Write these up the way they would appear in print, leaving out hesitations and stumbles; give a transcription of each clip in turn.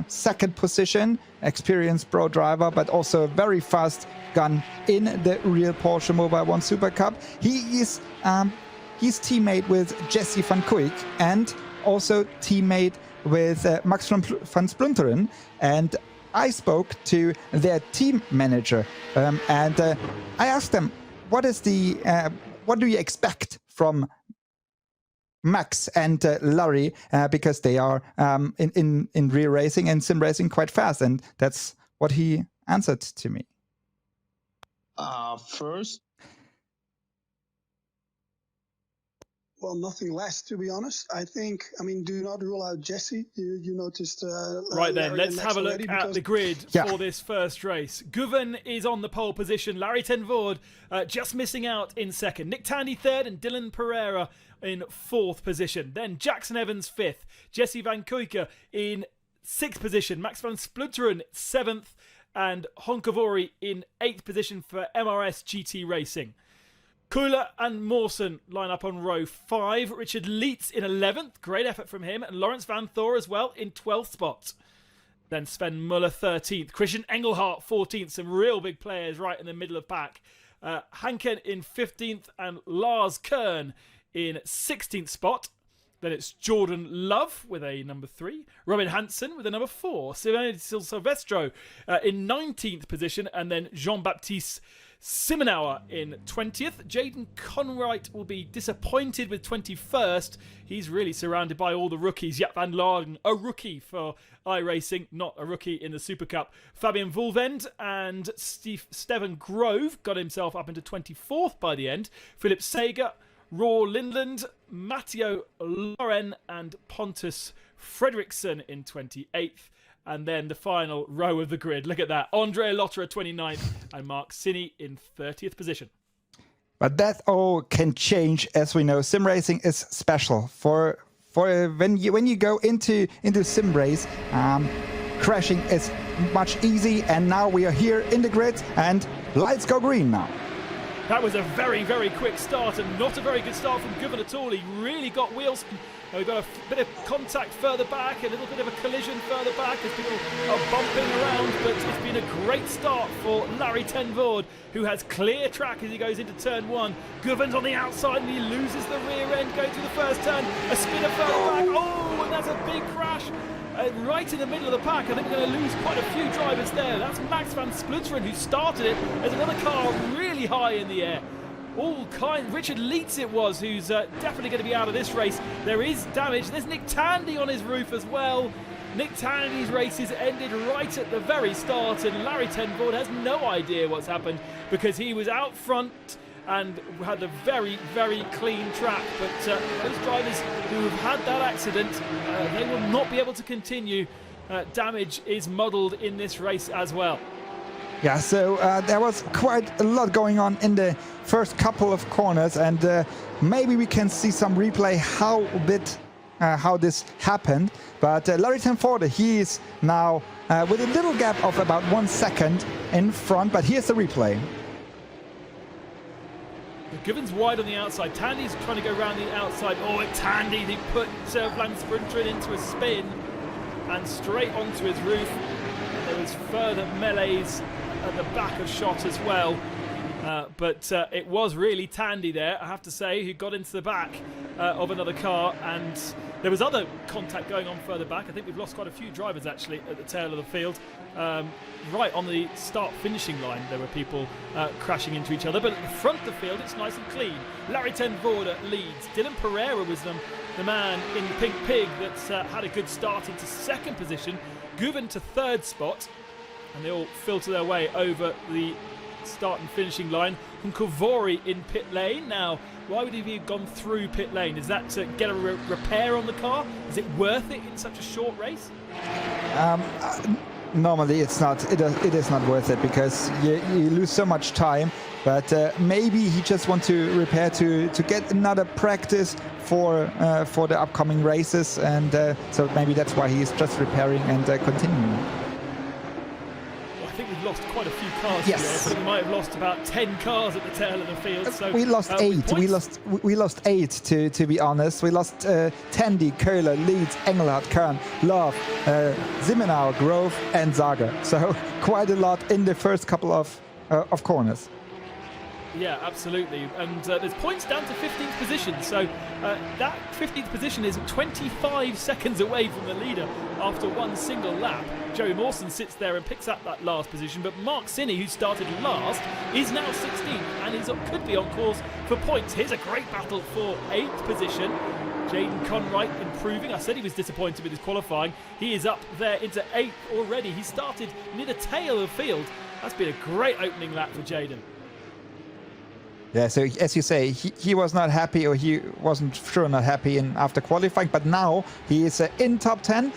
second position, experienced pro driver, but also a very fast gun in the real Porsche Mobile 1 Super Cup. He's teammate with Jesse van Kuijk and also teammate with Max van Splunteren. And I spoke to their team manager and I asked them, what do you expect from Max and Larry, because they are in real racing and sim racing quite fast, and that's what he answered to me. First, well, nothing less, to be honest. I mean, do not rule out Jesse. You noticed. Right then, let's have a look at the grid for this first race. Guven is on the pole position. Larry ten Voorde just missing out in second. Nick Tandy third and Dylan Pereira in fourth position. Then Jackson Evans fifth. Jesse van Kuijk in sixth position. Max van Splunteren seventh. And Honkavori in eighth position for MRS GT Racing. Kula and Mawson line up on row 5. Richard Leitz in 11th. Great effort from him. And Lawrence Van Thor as well in 12th spot. Then Sven Muller 13th. Christian Engelhardt 14th. Some real big players right in the middle of pack. Hanken in 15th. And Lars Kern in 16th spot. Then it's Jordan Love with a number 3. Robin Hansen with a number 4. Silvestro in 19th position. And then Jean-Baptiste Simonauer in 20th. Jaden Conwright will be disappointed with 21st. He's really surrounded by all the rookies. Jaap van Laarden, a rookie for iRacing, not a rookie in the Super Cup. Fabian Vulvend and Steven Grove got himself up into 24th by the end. Philip Sager, Roar Lindland, Matteo Loren and Pontus Fredriksson in 28th. And then the final row of the grid. Look at that. Andrea Lotterer 29th and Mark Sinney in 30th position. But that all can change, as we know. Sim racing is special. For when you go into sim race, crashing is much easy. And now we are here in the grid and lights go green now. That was a very, very quick start and not a very good start from Guven at all. He really got wheels. We've got a bit of contact further back, a little bit of a collision further back as people are bumping around, but it's been a great start for Larry ten Voorde, who has clear track as he goes into turn 1. Guven's on the outside and he loses the rear end going through the first turn. A spinner further back. Oh, and that's a big crash. Right in the middle of the pack. I think we're going to lose quite a few drivers there. That's Max van Splunteren who started it. There's another car really high in the air. All kind. Richard Leitz it was, who's definitely going to be out of this race. There is damage. There's Nick Tandy on his roof as well. Nick Tandy's races ended right at the very start, and Larry ten Voorde has no idea what's happened because he was out front and had a very, very clean track. But those drivers who have had that accident, they will not be able to continue. Damage is muddled in this race as well. Yeah, so there was quite a lot going on in the first couple of corners, and maybe we can see some replay how this happened. But Larry ten Voorde, he is now with a little gap of about 1 second in front, but here's the replay. Guven's wide on the outside. Tandy's trying to go around the outside. Oh, Tandy, he put Van Splunteren into a spin and straight onto his roof. And there was further melees at the back of shot as well. But it was really Tandy there, I have to say, who got into the back of another car, and there was other contact going on further back. I think we've lost quite a few drivers actually at the tail of the field. Right on the start-finishing line there were people crashing into each other, but at the front of the field it's nice and clean. Larry ten Voorde leads. Dylan Pereira was the man in the pink pig that had a good start into second position. Guven to third spot, and they all filter their way over the start and finishing line. Hunkavori in pit lane. Now, why would he have gone through pit lane? Is that to get a repair on the car? Is it worth it in such a short race? Normally it's not. It is not worth it because you lose so much time. But maybe he just wants to repair to get another practice for the upcoming races, and so maybe that's why he is just repairing and continuing. I think we've lost quite a few cars. Yes. Here. I think we might have lost about 10 cars at the tail of the field. So we lost 8. We lost 8 to be honest. We lost Tandy, Köhler, Leeds, Engelhardt, Kern, Love, Simenauer, Grove, and Sager. So quite a lot in the first couple of corners. Yeah, absolutely. And there's points down to 15th position. So that 15th position is 25 seconds away from the leader after one single lap. Joey Mawson sits there and picks up that last position. But Mark Sinney, who started last, is now 16th and could be on course for points. Here's a great battle for 8th position. Jaden Conwright improving. I said he was disappointed with his qualifying. He is up there into 8th already. He started near the tail of the field. That's been a great opening lap for Jaden. Yeah, so as you say, he was not happy, or he wasn't sure not happy after qualifying, but now he is in top 10.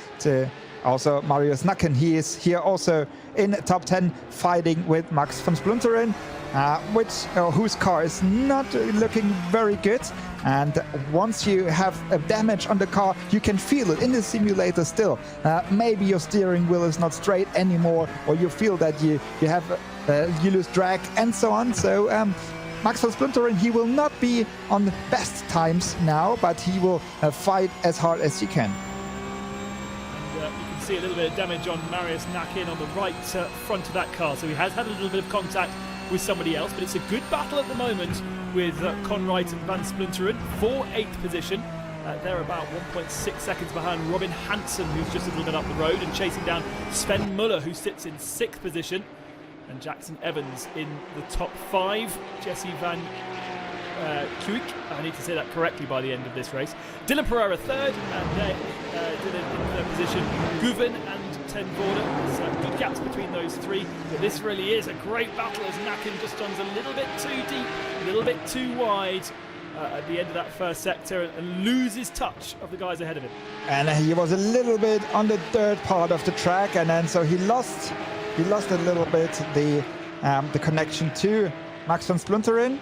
Also, Marius Nacken, he is here also in top 10, fighting with Max van Splunteren, whose car is not looking very good. And once you have a damage on the car, you can feel it in the simulator still. Maybe your steering wheel is not straight anymore, or you feel that you lose drag and so on. So Max van Splunteren, he will not be on the best times now, but he will fight as hard as he can. And you can see a little bit of damage on Marius Nacken on the right front of that car. So he has had a little bit of contact with somebody else, but it's a good battle at the moment with Conwright and Van Splunteren for 8th position. They're about 1.6 seconds behind Robin Hansen, who's just a little bit up the road, and chasing down Sven Muller, who sits in 6th position. And Jackson Evans in the top 5. Jesse Van Kuik, I need to say that correctly by the end of this race. Dylan Pereira 3rd, and then Dylan in 3rd position. Guven and Ten Vorder. There's good gaps between those 3, but this really is a great battle as Nacken just runs a little bit too deep, a little bit too wide at the end of that first sector, and loses touch of the guys ahead of him. And he was a little bit on the dirt part of the track, and then so he lost a little bit the connection to Max van Splunteren,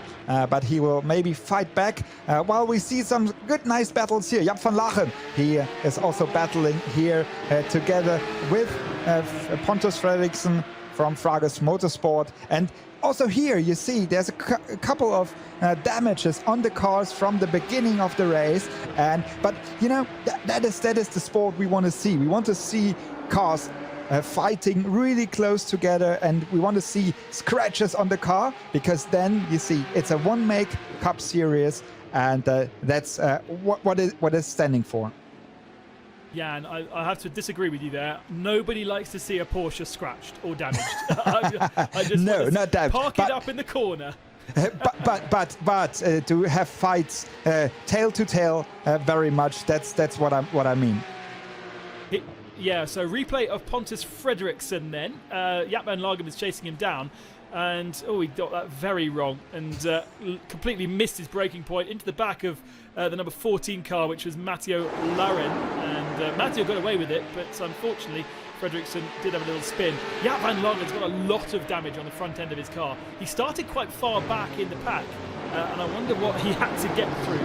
but he will maybe fight back. While we see some good, nice battles here. Jaap van Lachen, he is also battling here together with Pontus Fredriksson from Fragus Motorsport. And also here you see there's a couple of damages on the cars from the beginning of the race. But you know, that is the sport we want to see. We want to see cars fighting really close together, and we want to see scratches on the car, because then you see it's a one-make Cup series, and that's what it's standing for. Yeah, and I have to disagree with you there. Nobody likes to see a Porsche scratched or damaged. I just no, not that. Park it up in the corner. but to have fights tail to tail, very much. That's what I mean. Yeah, so replay of Pontus Fredriksson then. Jaap van Lagen is chasing him down. And, he got that very wrong and completely missed his braking point into the back of the number 14 car, which was Matteo Larin. And Matteo got away with it, but unfortunately, Fredriksson did have a little spin. Jaap van Lagen's got a lot of damage on the front end of his car. He started quite far back in the pack. And I wonder what he had to get through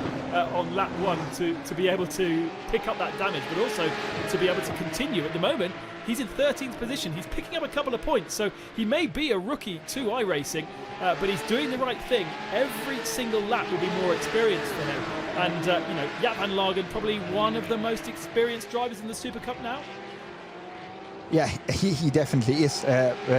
on lap 1 to be able to pick up that damage, but also to be able to continue. At the moment, he's in 13th position. He's picking up a couple of points, so he may be a rookie to iRacing, but he's doing the right thing. Every single lap will be more experience for him. And, Jaap van Lagen, probably one of the most experienced drivers in the Supercup now. Yeah, he definitely is.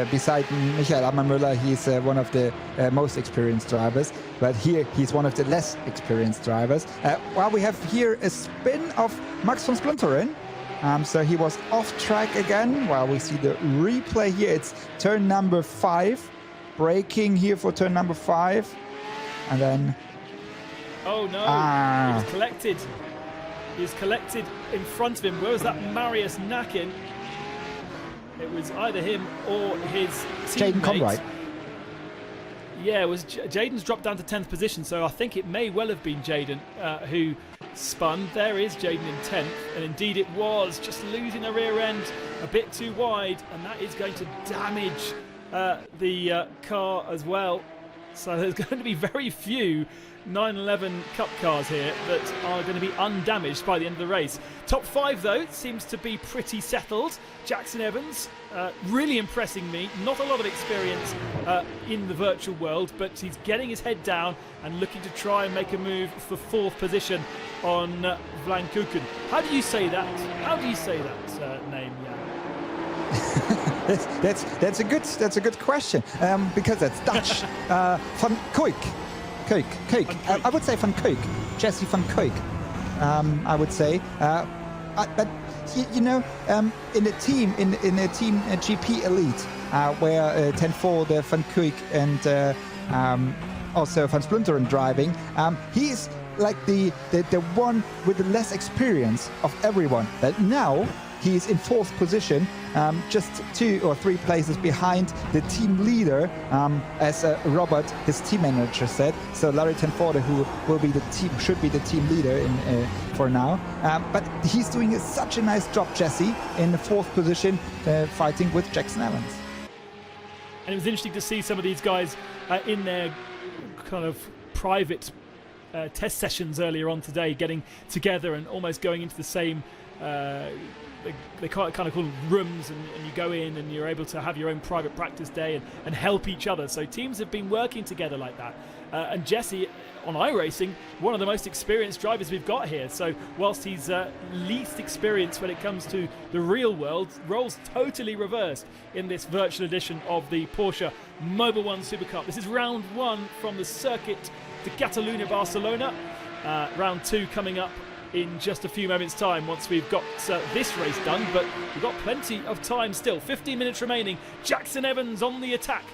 Beside Michael Ammermüller, he's one of the most experienced drivers. But here, he's one of the less experienced drivers. While we have here a spin of Max van Splunteren. So he was off track again. While we see the replay here, it's turn number 5. Braking here for turn number 5. And then... Oh no, he was collected. He was collected in front of him. Where was that Marius Nacken? It was either him or his teammate. Jaden Conwright. Yeah, it was Jaden's dropped down to 10th position, so I think it may well have been Jaden who spun. There is Jaden in 10th, and indeed it was, just losing the rear end a bit too wide, and that is going to damage the car as well. So there's going to be very few 911 Cup cars here that are going to be undamaged by the end of the race. Top 5 though seems to be pretty settled. Jackson Evans really impressing me. Not a lot of experience in the virtual world, but he's getting his head down and looking to try and make a move for 4th position on Vlankkuken. How do you say that? How do you say that name? Yeah. That's a good question because that's Dutch. Van Kuik. I would say Van Kuik. Jesse Van Kuik. I would say. But you know, in a team GP Elite, where 10-4, Van Kuik and also Van Splinteren driving, he's like the one with the less experience of everyone. But now he's in 4th position, just 2 or 3 places behind the team leader, as Robert, his team manager, said. So Larry Tenforde, who should be the team leader for now. But he's doing such a nice job, Jesse, in the 4th position, fighting with Jackson Evans. And it was interesting to see some of these guys in their kind of private test sessions earlier on today, getting together and almost going into the same they kind of call them rooms, and you go in and you're able to have your own private practice day and help each other. So teams have been working together like that. And Jesse, on iRacing, one of the most experienced drivers we've got here. So whilst he's least experienced when it comes to the real world, roles totally reversed in this virtual edition of the Porsche Mobil 1 Supercup. This is round 1 from the circuit to Catalunya, Barcelona. Round 2 coming up in just a few moments' time once we've got this race done, but we've got plenty of time still. 15 minutes remaining. Jackson Evans on the attack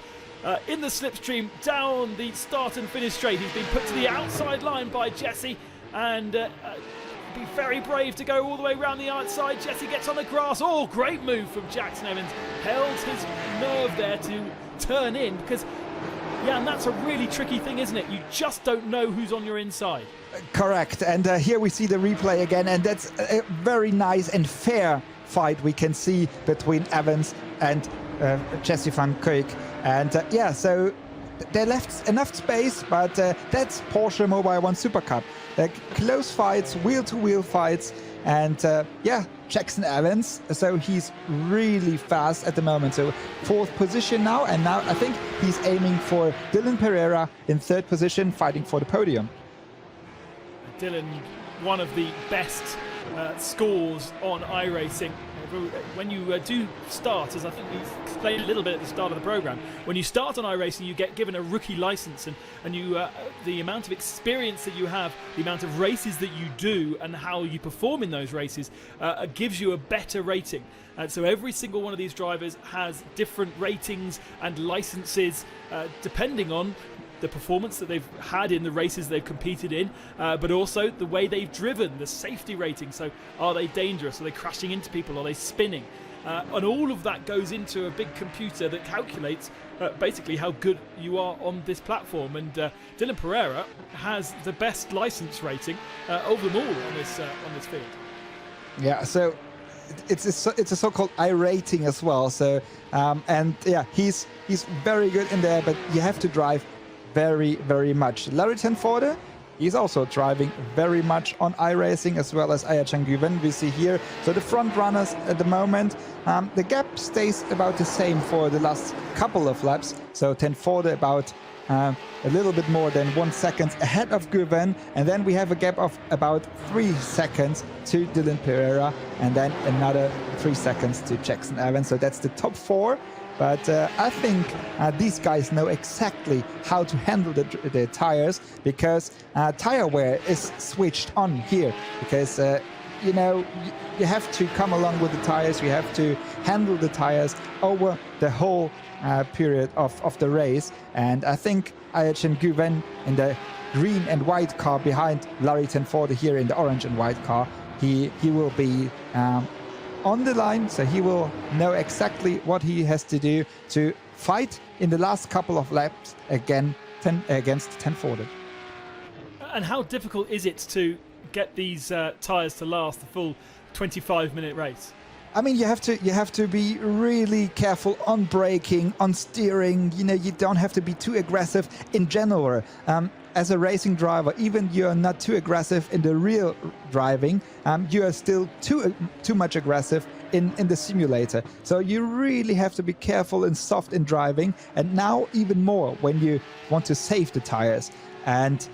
in the slipstream down the start and finish straight. He's been put to the outside line by Jesse, and be very brave to go all the way around the outside. Jesse gets on the grass. Oh, great move from Jackson Evans. Held his nerve there to turn in, because yeah, and that's a really tricky thing, isn't it? You just don't know who's on your inside. Correct. And here we see the replay again, and that's a very nice and fair fight we can see between Evans and Jesse Van Kuik. And yeah, so they left enough space, but that's Porsche Mobil 1 Supercup. Close fights, wheel-to-wheel fights, and yeah, Jackson Evans, so he's really fast at the moment. So 4th position now, and now I think he's aiming for Dylan Pereira in 3rd position, fighting for the podium. Dylan, one of the best scores on iRacing. When you do start, as I think we explained a little bit at the start of the program, when you start on iRacing, you get given a rookie license, and you the amount of experience that you have, the amount of races that you do, and how you perform in those races gives you a better rating. And so every single one of these drivers has different ratings and licenses depending on the performance that they've had in the races they've competed in, but also the way they've driven, the safety rating. So are they dangerous? Are they crashing into people? Are they spinning? And all of that goes into a big computer that calculates basically how good you are on this platform. And Dylan Pereira has the best license rating of them all on this field. Yeah, so it's a so-called I-rating as well. So and yeah, he's very good in there, but you have to drive very, very much. Larry Tenforde, he's also driving very much on iRacing, as well as Ayachan Güven we see here. So the front runners at the moment, the gap stays about the same for the last couple of laps. So Tenforde about a little bit more than 1 second ahead of Güven, and then we have a gap of about 3 seconds to Dylan Pereira, and then another 3 seconds to Jackson Evans. So that's the top 4. But I think these guys know exactly how to handle the tires, because tire wear is switched on here. Because, you know, you have to come along with the tires. You have to handle the tires over the whole period of the race. And I think Ayachan Güven in the green and white car behind Larry Tenforde here in the orange and white car, he will be on the line, so he will know exactly what he has to do to fight in the last couple of laps against Tenforde. And how difficult is it to get these tyres to last the full 25-minute race? I mean, you have to be really careful on braking, on steering. You know, you don't have to be too aggressive in general. As a racing driver, even you're not too aggressive in the real driving, you are still too much aggressive in the simulator. So you really have to be careful and soft in driving, and now even more when you want to save the tires. And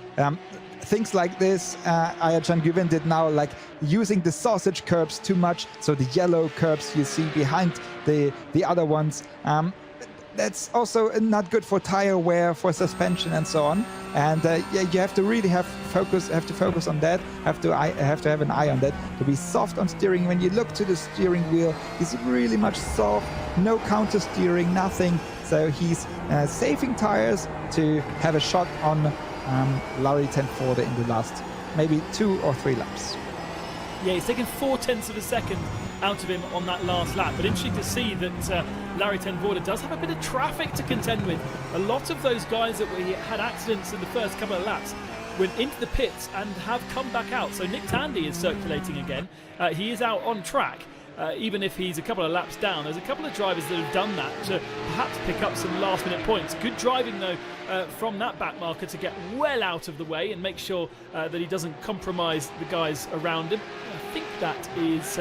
things like this, Ayhancan Güven did now, like using the sausage curbs too much. So the yellow curbs you see behind the other ones. That's also not good for tire wear, for suspension, and so on. And yeah, you have to really have to focus on that. Have to have an eye on that. To be soft on steering. When you look to the steering wheel, he's really much soft. No counter steering, nothing. So he's saving tires to have a shot on Larry ten Voorde in the last maybe 2 or 3 laps. Yeah, he's taken 0.4 of a second out of him on that last lap. But interesting to see that Larry ten Voorde does have a bit of traffic to contend with. A lot of those guys that had accidents in the first couple of laps went into the pits and have come back out. So Nick Tandy is circulating again. He is out on track. Even if he's a couple of laps down, there's a couple of drivers that have done that to perhaps pick up some last-minute points. Good driving, though, from that back marker to get well out of the way and make sure that he doesn't compromise the guys around him. I think that is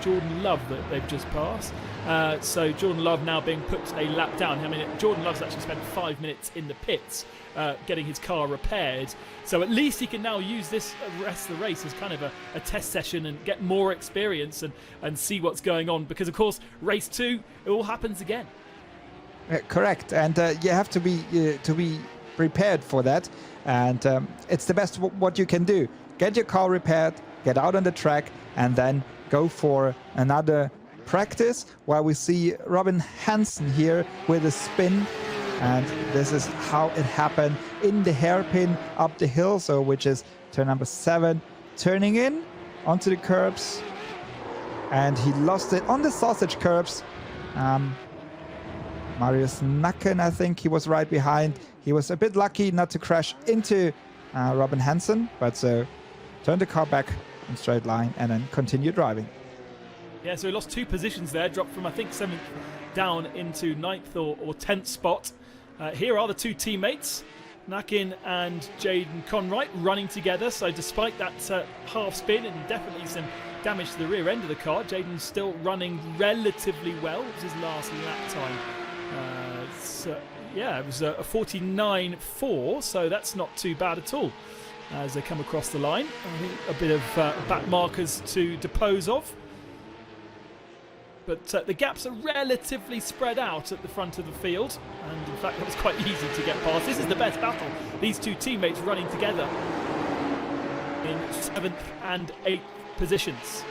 Jordan Love that they've just passed. So Jordan Love now being put a lap down. I mean, Jordan Love's actually spent 5 minutes in the pits getting his car repaired. So at least he can now use this rest of the race as kind of a test session and get more experience and see what's going on. Because, of course, race 2, it all happens again. Correct. And you have to be prepared for that. And it's the best what you can do. Get your car repaired, get out on the track, and then go for another practice, while we see Robin Hansen here with a spin. And this is how it happened in the hairpin up the hill, so which is turn number 7, turning in onto the curbs, and he lost it on the sausage curbs. Marius Nacken, I think he was right behind. He was a bit lucky not to crash into Robin Hansen, but so turned the car back in straight line and then continue driving. Yeah, so he lost 2 positions there, dropped from I think 7th down into 9th or 10th spot. Here are the 2 teammates, Nacken and Jaden Conright, running together. So despite that half spin and definitely some damage to the rear end of the car, Jaden's still running relatively well. It was his last lap time. Yeah, it was a 49.4, so that's not too bad at all as they come across the line. I think a bit of back markers to dispose of. But the gaps are relatively spread out at the front of the field, and in fact that was quite easy to get past. This is the best battle. These 2 teammates running together in 7th and 8th positions.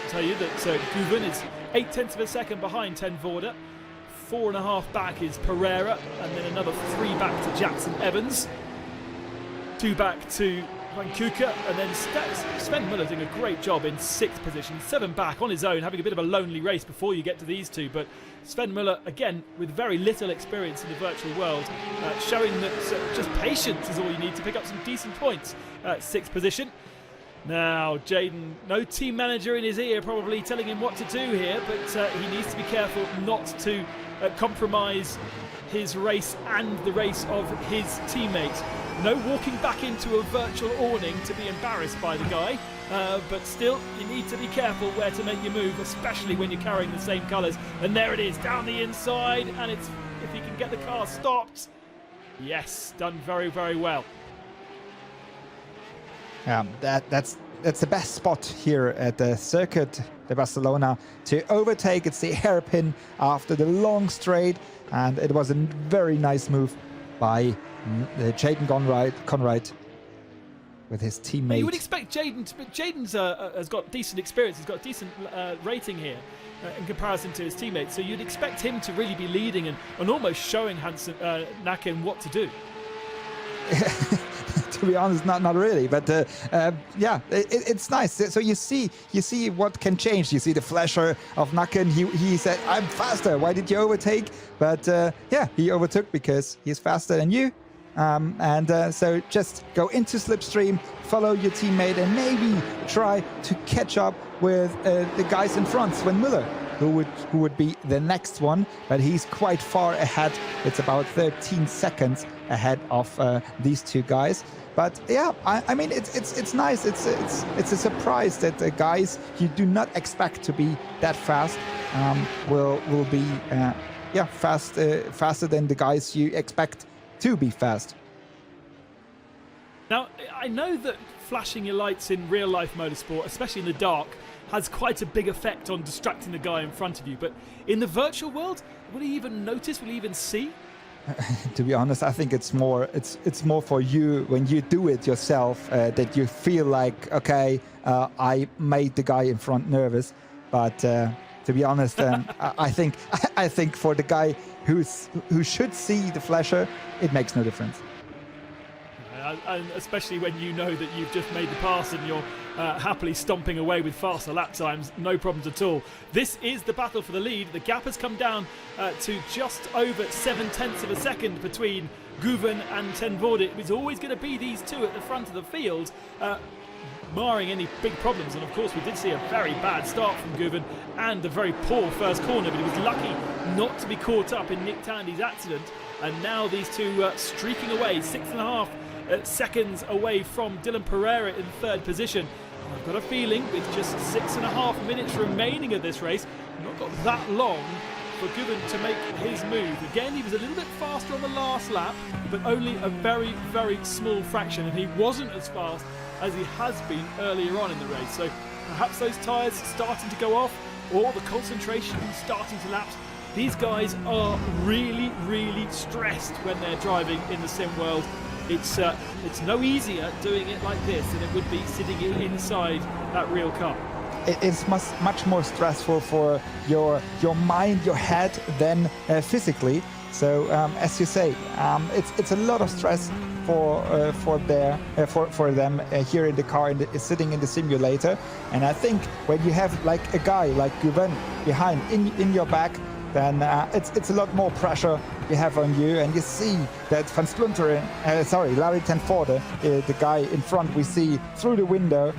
I'll tell you that Güven is 0.8 of a second behind ten Voorde. 4.5 back is Pereira, and then another 3 back to Jackson Evans. 2 back to Van Kuka, and then Sven Muller doing a great job in 6th position, 7 back on his own, having a bit of a lonely race before you get to these 2. But Sven Muller, again, with very little experience in the virtual world, showing that just patience is all you need to pick up some decent points. 6th position. Now, Jaden, no team manager in his ear probably telling him what to do here, but he needs to be careful not to compromise his race and the race of his teammates. No walking back into a virtual awning to be embarrassed by the guy, but still you need to be careful where to make your move, especially when you're carrying the same colours. And there it is, down the inside, and it's, if he can get the car stopped, yes, done very, very well. That's the best spot here at the Circuit de Barcelona to overtake. It's the hairpin after the long straight, and it was a very nice move by Jaden Conright with his teammate. You would expect Jaden, but Jaden's has got decent experience. He's got a decent rating here in comparison to his teammates. So you'd expect him to really be leading and almost showing Nacken what to do. To be honest, not really, but yeah, it's nice. So you see what can change. You see the flasher of Nacken. He said, "I'm faster. Why did you overtake?" But yeah, he overtook because he's faster than you, So just go into slipstream, follow your teammate, and maybe try to catch up with the guys in front, Sven Müller, who would be the next one, but he's quite far ahead. It's about 13 seconds ahead of these two guys. But yeah, I mean, it's nice. It's a surprise that the guys you do not expect to be that fast will be faster than the guys you expect to be fast. Now, I know that flashing your lights in real life motorsport, especially in the dark, has quite a big effect on distracting the guy in front of you. But in the virtual world, will he even notice? Will he even see? To be honest, I think it's more for you when you do it yourself that you feel like, okay, I made the guy in front nervous. But to be honest, I think for the guy who should see the flasher, it makes no difference. And especially when you know that you've just made the pass and you're happily stomping away with faster lap times, no problems at all. This is the battle for the lead. The gap has come down to just over 0.7 of a second between Guven and Ten Voorde. It was always going to be these two at the front of the field, barring any big problems. And of course, we did see a very bad start from Guven and a very poor first corner, but he was lucky not to be caught up in Nick Tandy's accident. And now these two streaking away, 6.5 seconds away from Dylan Pereira in third position. And I've got a feeling with just 6.5 minutes remaining of this race, not got that long for Guven to make his move. Again, he was a little bit faster on the last lap, but only a very, very small fraction, and he wasn't as fast as he has been earlier on in the race. So perhaps those tyres starting to go off, or the concentration starting to lapse. These guys are really, really stressed when they're driving in the sim world. It's no easier doing it like this than it would be sitting inside that real car. It's much more stressful for your mind, your head, than physically. So as you say, it's a lot of stress for them here in the car, sitting in the simulator. And I think when you have like a guy like Guven behind in your back, then it's a lot more pressure you have on you, and you see that Van Splunteren, Larry Ten Voorde, the guy in front we see through the window,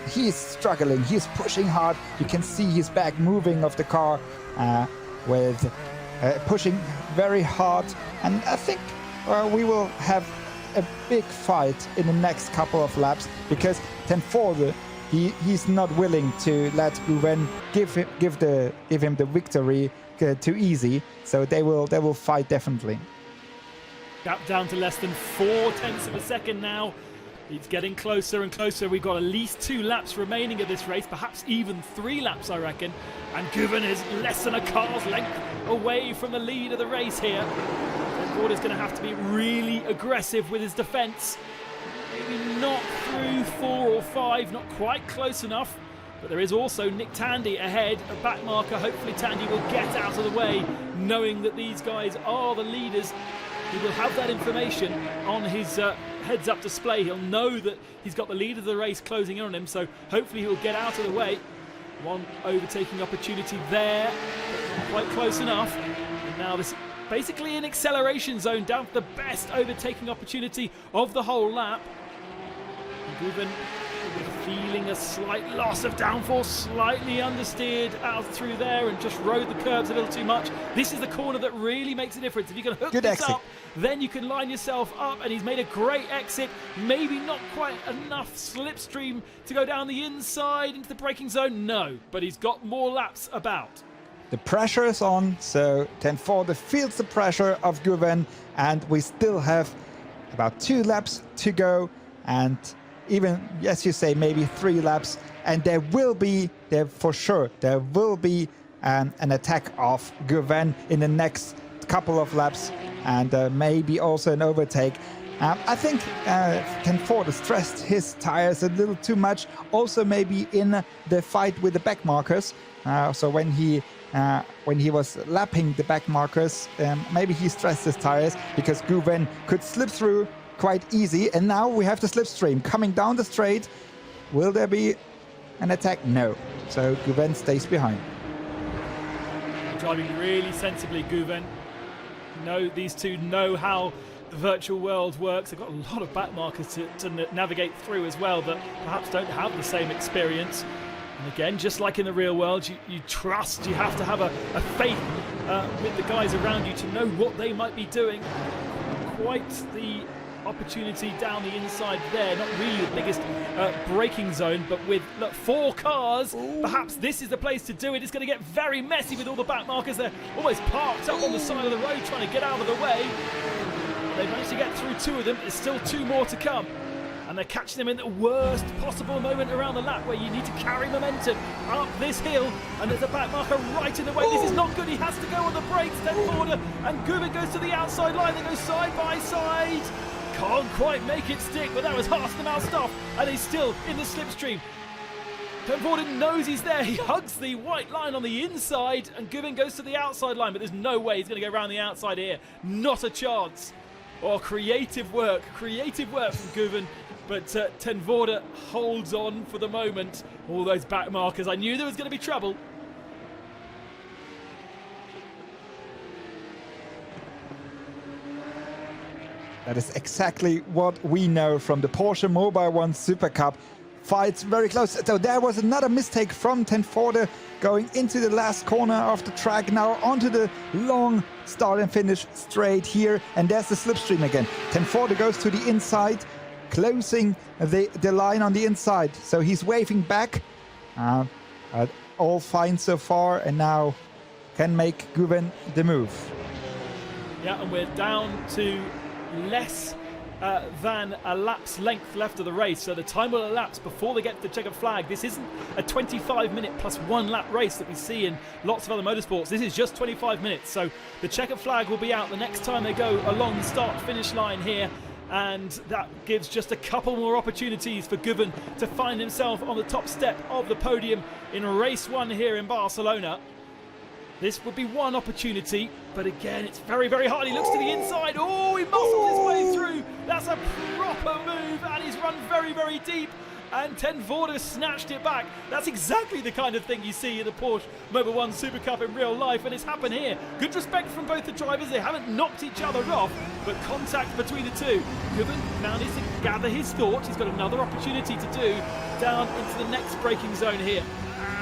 he's struggling, he's pushing hard. You can see his back moving of the car with pushing very hard, and I think we will have a big fight in the next couple of laps, because Ten Voorde, he's not willing to let Guven give him the victory too easy, so they will fight definitely. Gap down to less than 0.4 of a second now. It's getting closer and closer. We've got at least 2 laps remaining of this race, perhaps even 3 laps, I reckon. And Guven is less than a car's length away from the lead of the race here. Ford is going to have to be really aggressive with his defence. Maybe not through 4 or 5, not quite close enough. But there is also Nick Tandy ahead, a back marker. Hopefully Tandy will get out of the way, knowing that these guys are the leaders. He will have that information on his heads-up display. He'll know that he's got the lead of the race closing in on him, so hopefully he'll get out of the way. One overtaking opportunity there, but not quite close enough. And now this basically an acceleration zone down to the best overtaking opportunity of the whole lap. Guven feeling a slight loss of downforce, slightly understeered out through there and just rode the curbs a little too much. This is the corner that really makes a difference. If you can hook this up, then you can line yourself up, and he's made a great exit. Maybe not quite enough slipstream to go down the inside into the braking zone, no, but he's got more laps about. The pressure is on, so Ten Voorde feels the pressure of Guven, and we still have about 2 laps to go, and even, as you say, maybe 3 laps, and there will be an attack of Guven in the next couple of laps, and maybe also an overtake. I think Ten Voorde stressed his tires a little too much, also maybe in the fight with the back markers. So when he was lapping the back markers, maybe he stressed his tires, because Guven could slip through quite easy, and now we have the slipstream coming down the straight. Will there be an attack? No. So Guven stays behind. Driving really sensibly, Guven. These two know how the virtual world works. They've got a lot of back markers to navigate through as well that perhaps don't have the same experience. And again, just like in the real world, you trust, you have to have a faith with the guys around you to know what they might be doing. Quite the opportunity down the inside there, not really the biggest braking zone, but with 4 cars, perhaps this is the place to do it. It's going to get very messy with all the back markers. They're almost parked up on the side of the road trying to get out of the way. They've managed to get through 2 of them. There's still 2 more to come. And they're catching them in the worst possible moment around the lap where you need to carry momentum up this hill. And there's a back marker right in the way. This is not good. He has to go on the brakes. Then Border and Guven goes to the outside line. They go side by side. Can't quite make it stick, but that was half the mile stuff. And he's still in the slipstream. Ten Vorden knows he's there. He hugs the white line on the inside. And Guven goes to the outside line. But there's no way he's going to go around the outside here. Not a chance. Oh, creative work from Guven. But Ten Vorden holds on for the moment. All those back markers. I knew there was going to be trouble. That is exactly what we know from the Porsche Mobile 1 Supercup. Fights very close. So there was another mistake from Ten Vorden going into the last corner of the track. Now onto the long start and finish straight here. And there's the slipstream again. Ten Vorden goes to the inside, closing the line on the inside. So he's waving back. All fine so far. And now can make Guven the move. Yeah, and we're down to less than a lap's length left of the race, so the time will elapse before they get to the checkered flag. This isn't a 25-minute plus 1 lap race that we see in lots of other motorsports. This is just 25 minutes, so the checkered flag will be out the next time they go along the start-finish line here, and that gives just a couple more opportunities for Guven to find himself on the top step of the podium in race 1 here in Barcelona. This would be one opportunity, but again, it's very, very hard. He looks to the inside. Oh, he muscles his way through. That's a proper move, and he's run very, very deep. And Ten Vorden snatched it back. That's exactly the kind of thing you see in the Porsche Mobil 1 Supercup in real life, and it's happened here. Good respect from both the drivers. They haven't knocked each other off, but contact between the two. Guven now needs to gather his thoughts. He's got another opportunity to do down into the next braking zone here.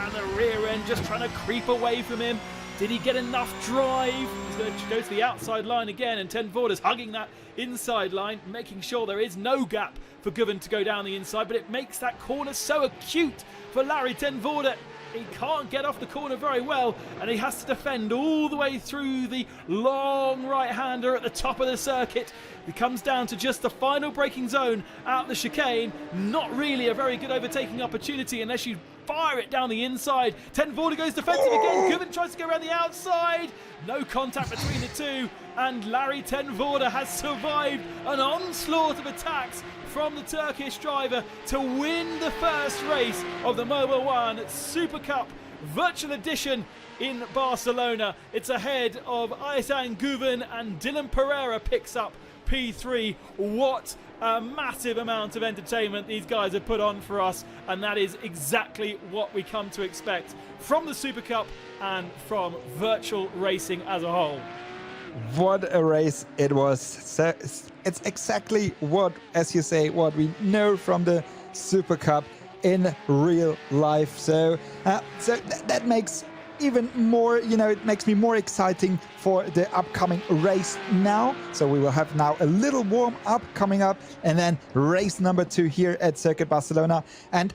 And the rear end just trying to creep away from him. Did he get enough drive? He's going to go to the outside line again, and Ten Vorden is hugging that inside line, making sure there is no gap for Guven to go down the inside, but it makes that corner so acute for Larry Ten Vorden. He can't get off the corner very well, and he has to defend all the way through the long right-hander at the top of the circuit. It comes down to just the final braking zone out the chicane. Not really a very good overtaking opportunity unless you fire it down the inside. Ten Vorden goes defensive again. Guven tries to go around the outside. No contact between the two, and Larry Ten Vorden has survived an onslaught of attacks from the Turkish driver to win the first race of the Mobil 1 Supercup Virtual Edition in Barcelona. It's ahead of Aysan Guven, and Dylan Pereira picks up P3. What a massive amount of entertainment these guys have put on for us, and that is exactly what we come to expect from the Supercup and from virtual racing as a whole. What a race it was. So it's exactly what, as you say, what we know from the Supercup in real life. So that makes even more, it makes me more exciting for the upcoming race now. So we will have now a little warm up coming up, and then race number 2 here at Circuit Barcelona. And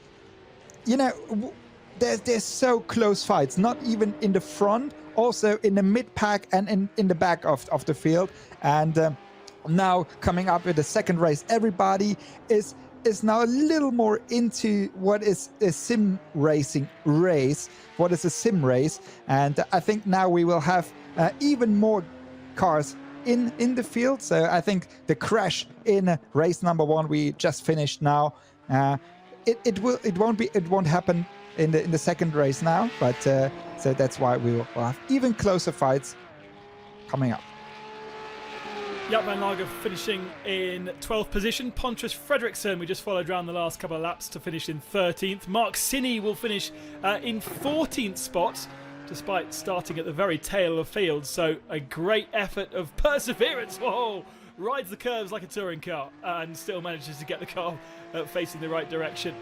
there's so close fights, not even in the front, also in the mid pack and in the back of the field. And now coming up with the second race, everybody is now a little more into what is a sim racing race, what is a sim race. And I think now we will have even more cars in the field. So I think the crash in race number 1 we just finished now, it won't happen in the second race now, but so that's why we will have even closer fights coming up. Jaap van Lager finishing in 12th position. Pontus Fredriksson, we just followed around the last couple of laps, to finish in 13th. Mark Sinny will finish in 14th spot, despite starting at the very tail of the field. So a great effort of perseverance. Whoa! rides the curves like a touring car and still manages to get the car facing the right direction.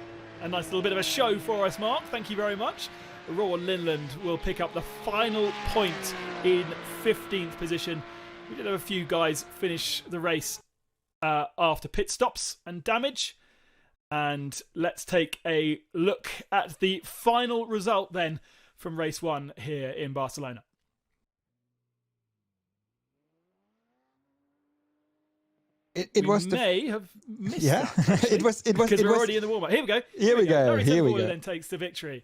A nice little bit of a show for us, Mark. Thank you very much. Roar Lindland will pick up the final point in 15th position. We did have a few guys finish the race after pit stops and damage. And let's take a look at the final result then from race 1 here in Barcelona. It was may have missed that, it was because we're already in the warm-up. Here we go. Here we go. Larry Here we Tenvoorde go. then takes the victory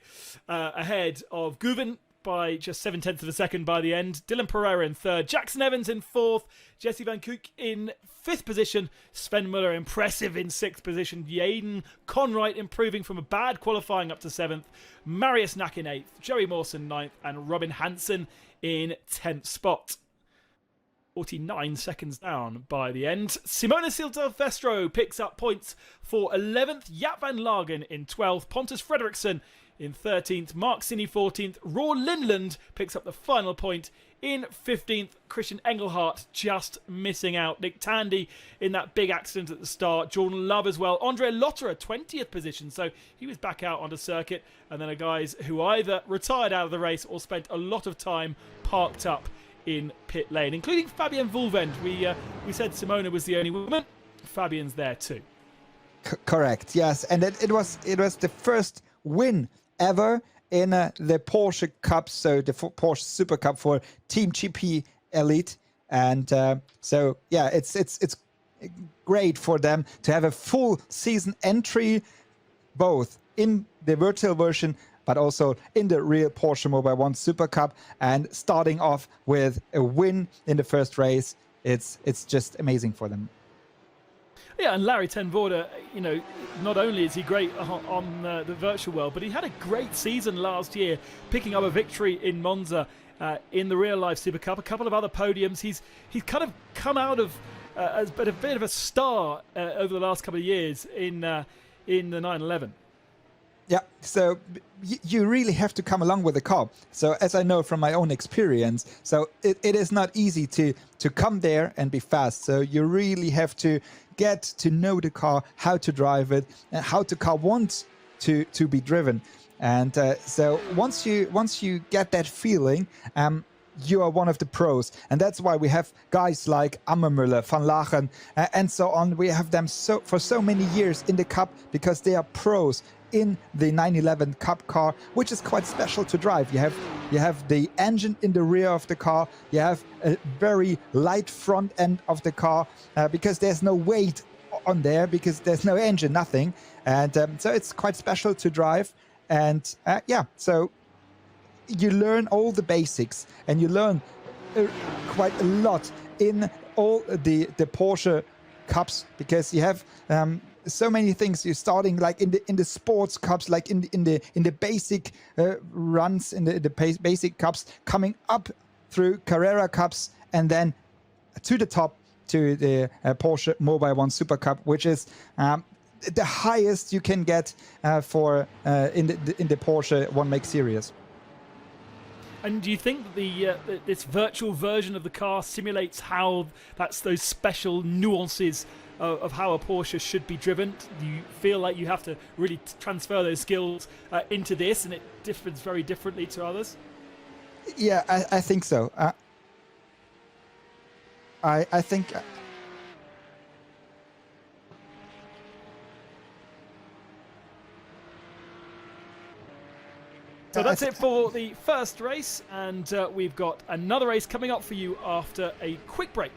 ahead of Guven by just 7/10 of a second by the end. Dylan Pereira in third. Jackson Evans in fourth. Jesse Van Kook in fifth position. Sven Muller impressive in sixth position. Yaden Conright improving from a bad qualifying up to seventh. Marius Nack in eighth. Joey Mawson ninth. And Robin Hansen in 10th spot. 49 seconds down by the end. Simona Silvestro picks up points for 11th. Jaap van Lagen in 12th. Pontus Fredriksson in 13th. Mark Sinny 14th. Roar Lindland picks up the final point in 15th. Christian Engelhardt just missing out. Nick Tandy in that big accident at the start. Jordan Love as well. Andre Lotterer 20th position. So he was back out on the circuit. And then guys who either retired out of the race or spent a lot of time parked up in pit lane, including Fabienne Vulvend. We said Simona was the only woman. Fabienne's there too. Correct. Yes, and it was the first win ever in the Porsche Cup, so the Porsche Supercup for Team GP Elite, and so yeah, it's great for them to have a full season entry, both in the virtual version but also in the real Porsche Mobile 1 Supercup, and starting off with a win in the first race. It's just amazing for them. Yeah, and Larry Tenvoorde, not only is he great on the virtual world, but he had a great season last year, picking up a victory in Monza in the real life Supercup, a couple of other podiums. He's kind of come out of as a bit of a star over the last couple of years in the 911. Yeah, so you really have to come along with the car. So as I know from my own experience, so it is not easy to come there and be fast. So you really have to get to know the car, how to drive it, and how the car wants to be driven. And so once you get that feeling, you are one of the pros. And that's why we have guys like Ammermüller, Van Lachen, and so on. We have them for so many years in the Cup because they are pros in the 911 Cup car, which is quite special to drive. You have the engine in the rear of the car. You have a very light front end of the car because there's no weight on there, because there's no engine, nothing. And so it's quite special to drive. And yeah, so you learn all the basics, and you learn quite a lot in all the Porsche Cups, because you have so many things. You're starting like in the sports cups, like in the basic runs, in the basic cups, coming up through Carrera Cups, and then to the top to the Porsche Mobile 1 Super Cup, which is the highest you can get for in the Porsche One Make Series. And do you think that this virtual version of the car simulates how those special nuances of how a Porsche should be driven? Do you feel like you have to really transfer those skills into this, and it differs very differently to others? Yeah, I think so. I think. So that's it for the first race, and we've got another race coming up for you after a quick break.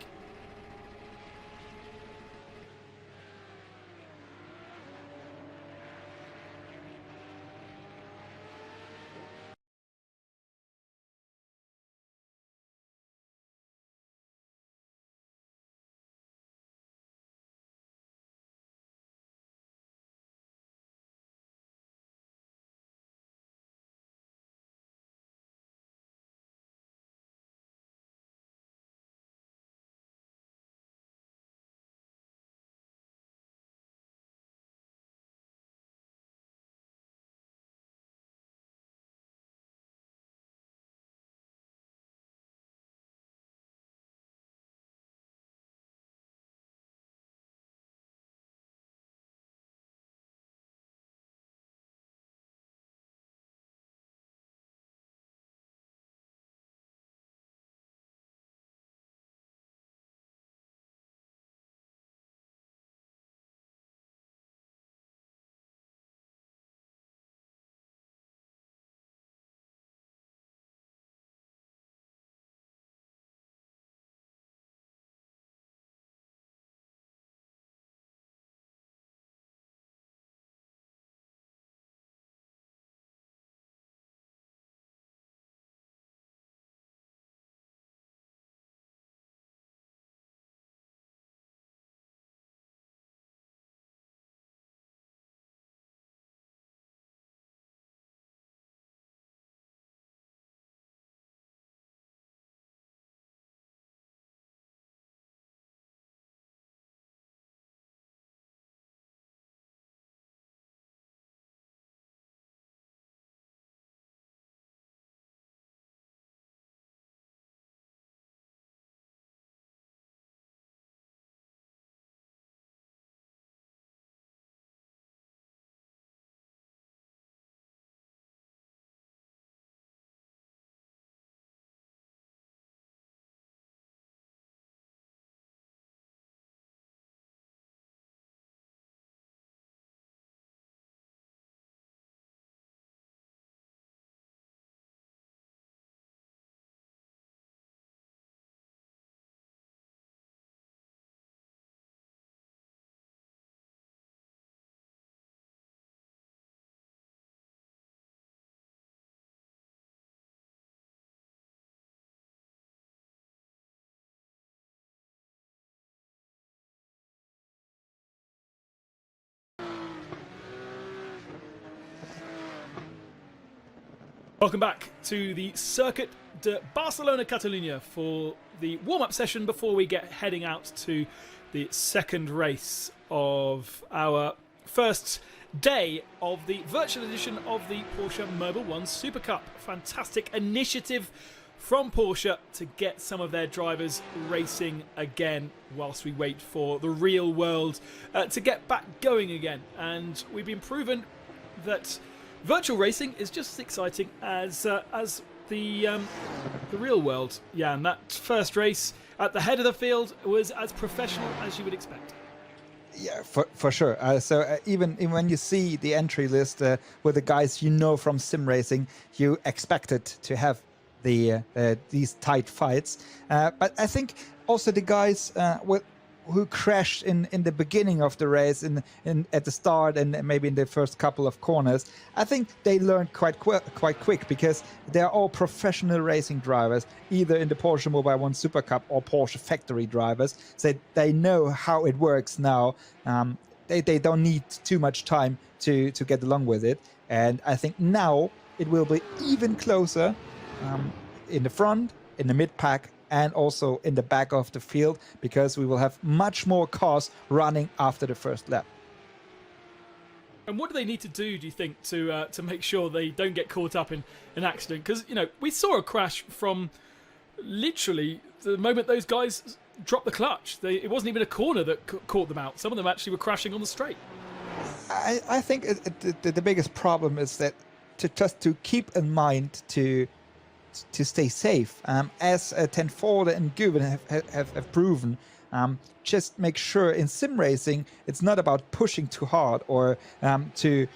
Welcome back to the Circuit de Barcelona, Catalunya for the warm-up session before we get heading out to the second race of our first day of the virtual edition of the Porsche Mobil 1 Supercup. Fantastic initiative from Porsche to get some of their drivers racing again whilst we wait for the real world to get back going again. And we've been proven that virtual racing is just as exciting as the real world. Yeah, and that first race at the head of the field was as professional as you would expect. Yeah, for sure. So even when you see the entry list with the guys you know from sim racing, you expected to have these tight fights. But I think also the guys who crashed in the beginning of the race, at the start and maybe in the first couple of corners, I think they learned quite quick because they're all professional racing drivers, either in the Porsche Mobil 1 Supercup or Porsche factory drivers. So they know how it works now. They don't need too much time to get along with it. And I think now it will be even closer in the front, in the mid-pack, and also in the back of the field, because we will have much more cars running after the first lap. And what do they need to do you think, to make sure they don't get caught up in an accident? Because, we saw a crash from literally the moment those guys dropped the clutch. It wasn't even a corner that caught them out. Some of them actually were crashing on the straight. I think the biggest problem is that to keep in mind to stay safe, as Ten Voorde and Guven have proven. Just make sure in sim racing it's not about pushing too hard or to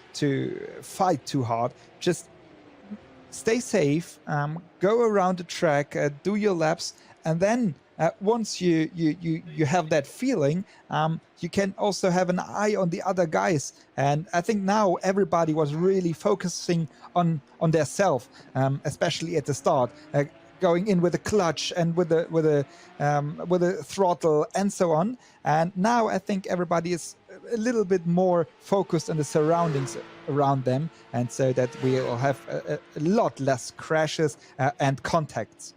fight too hard. Just stay safe, go around the track, do your laps, and then once you have that feeling, you can also have an eye on the other guys. And I think now everybody was really focusing on their self, especially at the start, going in with a clutch and with a throttle and so on. And now I think everybody is a little bit more focused on the surroundings around them, and so that we will have a lot less crashes and contacts.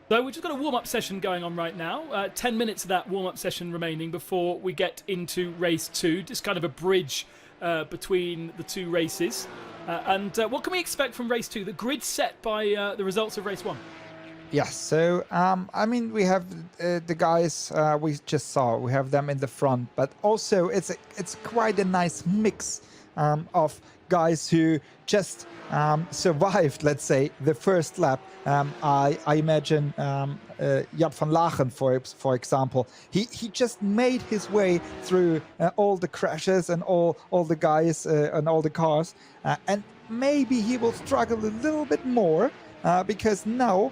So we've just got a warm-up session going on right now. 10 minutes of that warm-up session remaining before we get into race 2. Just kind of a bridge between the two races. And what can we expect from race 2? The grid set by the results of race 1. Yes, so we have the guys we just saw. We have them in the front, but also it's quite a nice mix of guys who just survived, let's say, the first lap. I imagine Jap van Lagen, for example. He just made his way through all the crashes and all the guys and all the cars. And maybe he will struggle a little bit more because now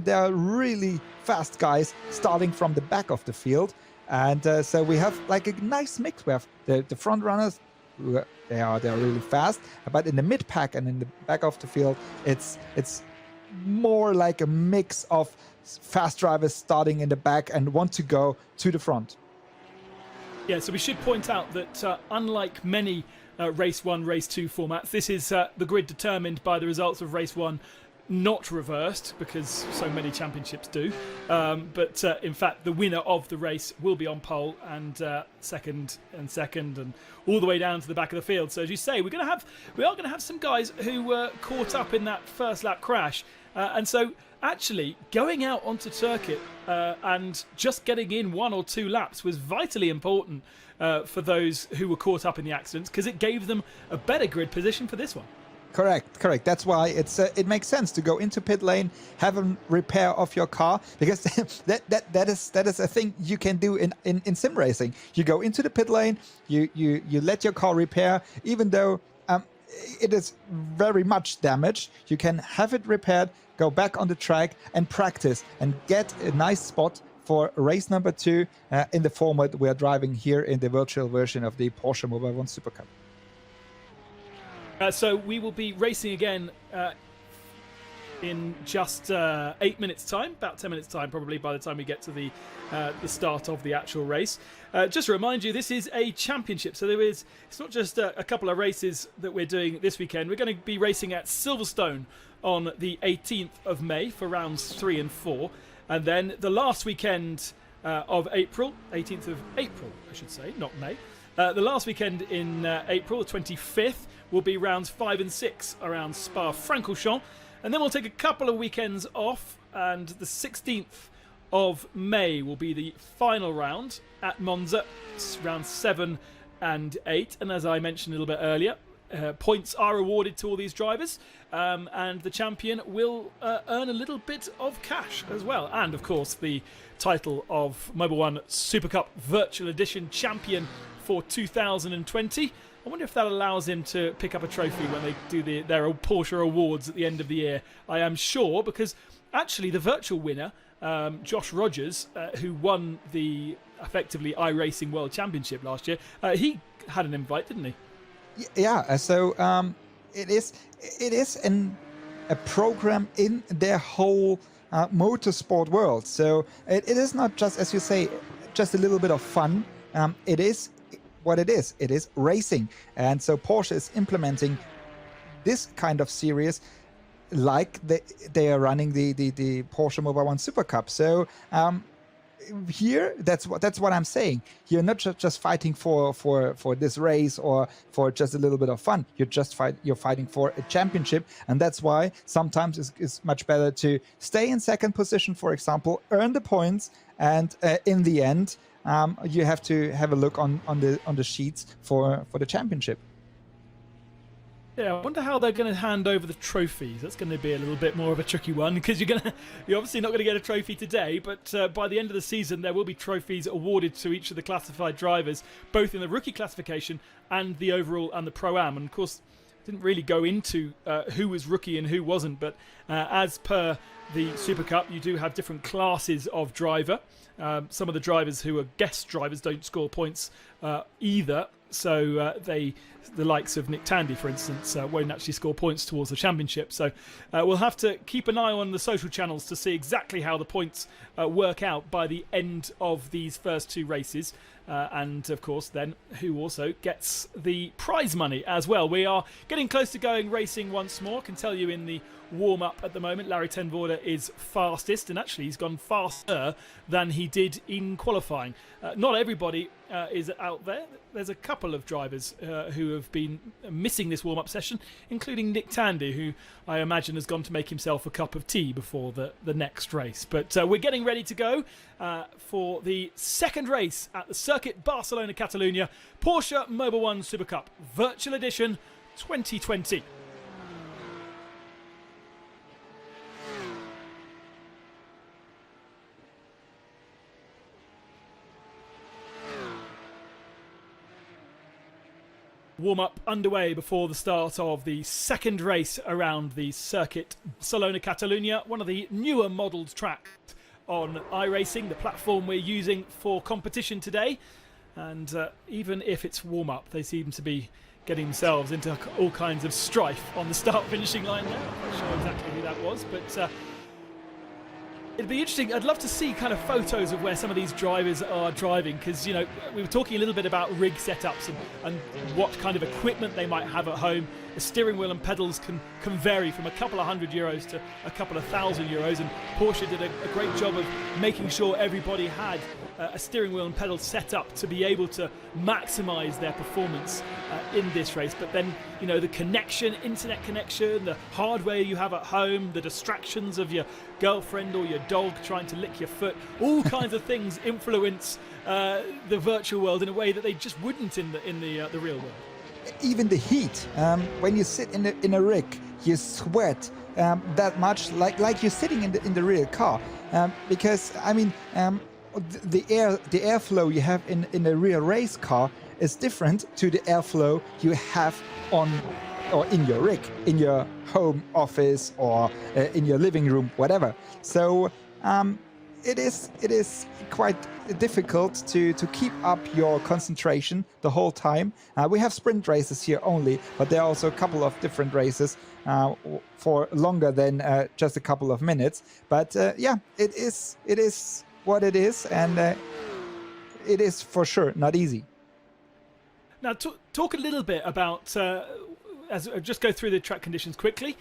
there are really fast guys starting from the back of the field. And so we have like a nice mix. We have the front runners. They're really fast, but in the mid pack and in the back of the field, it's more like a mix of fast drivers starting in the back and want to go to the front. Yeah, so we should point out that unlike many race 1, race 2 formats, this is the grid determined by the results of race 1, not reversed, because so many championships do. But in fact, the winner of the race will be on pole, and second, and all the way down to the back of the field. So as you say, we are going to have some guys who were caught up in that first lap crash, and so actually going out onto circuit and just getting in 1 or 2 laps was vitally important for those who were caught up in the accidents, because it gave them a better grid position for this one. Correct. That's why it makes sense to go into pit lane, have a repair of your car, because that is a thing you can do in sim racing. You go into the pit lane, you let your car repair, even though it is very much damaged. You can have it repaired, go back on the track and practice and get a nice spot for race number 2 in the format we are driving here in the virtual version of the Porsche Mobil 1 Supercup. So we will be racing again in just 8 minutes time, about 10 minutes time probably by the time we get to the start of the actual race. Just to remind you, this is a championship, so it's not just a couple of races that we're doing this weekend. We're going to be racing at Silverstone on the 18th of May for rounds 3 and 4, and then the last weekend of April, 18th of April I should say, not May, the last weekend in April, the 25th, will be rounds 5 and 6 around Spa-Francorchamps. And then we'll take a couple of weekends off, and the 16th of May will be the final round at Monza, round 7 and 8. And as I mentioned a little bit earlier, points are awarded to all these drivers, and the champion will earn a little bit of cash as well. And of course, the title of Mobil 1 Super Cup Virtual Edition champion for 2020. I wonder if that allows him to pick up a trophy when they do their Porsche awards at the end of the year. I am sure, because actually the virtual winner, Josh Rogers, who won the effectively iRacing World Championship last year, he had an invite, didn't he? Yeah. So it is a program in their whole motorsport world. So it is not just, as you say, just a little bit of fun. It is what it is. It is racing. And so Porsche is implementing this kind of series like they are running the Porsche Mobil 1 Super Cup. So here, that's what I'm saying. You're not just fighting for this race or for just a little bit of fun. You're fighting for a championship, and that's why sometimes it's much better to stay in second position, for example, earn the points, and in the end, you have to have a look on the sheets for the championship. Yeah, I wonder how they're going to hand over the trophies. That's going to be a little bit more of a tricky one, because you're obviously not going to get a trophy today, but by the end of the season there will be trophies awarded to each of the classified drivers, both in the rookie classification and the overall and the Pro-Am. And of course, didn't really go into who was rookie and who wasn't, but as per the Super Cup, you do have different classes of driver. Some of the drivers who are guest drivers don't score points either, so the likes of Nick Tandy, for instance, won't actually score points towards the championship. So we'll have to keep an eye on the social channels to see exactly how the points work out by the end of these first two races. And of course then who also gets the prize money as well. We are getting close to going racing once more. I can tell you in the warm-up at the moment, Larry ten Voorde is fastest, and actually he's gone faster than he did in qualifying. Not everybody is out there. There's a couple of drivers who have been missing this warm-up session, including Nick Tandy, who I imagine has gone to make himself a cup of tea before the next race. But we're getting ready to go for the second race at the Circuit Barcelona Catalunya Porsche Mobil 1 Super Cup Virtual Edition 2020. Warm-up underway before the start of the second race around the Circuit Barcelona Catalunya, one of the newer modelled tracks on iRacing, the platform we're using for competition today. And even if it's warm-up, they seem to be getting themselves into all kinds of strife on the start-finishing line now. I'm not sure exactly who that was, but it'd be interesting. I'd love to see kind of photos of where some of these drivers are driving, because, you know, we were talking a little bit about rig setups and what kind of equipment they might have at home. The steering wheel and pedals can vary from a couple of €100 to a couple of €1,000, and Porsche did a great job of making sure everybody had a steering wheel and pedal set up to be able to maximise their performance in this race. But then, you know, the connection, internet connection, the hardware you have at home, the distractions of your girlfriend or your dog trying to lick your foot, all kinds of things influence the virtual world in a way that they just wouldn't in the real world. Even the heat, when you sit in a rig, you sweat that much, like you're sitting in the real car, because I mean, the airflow you have in a real race car is different to the airflow you have on or in your rig, in your home office or in your living room, whatever. So it is quite difficult to keep up your concentration the whole time. We have sprint races here only, but there are also a couple of different races for longer than just a couple of minutes. But yeah, it is what it is, and it is for sure not easy. Now, talk a little bit about. As just go through the track conditions quickly.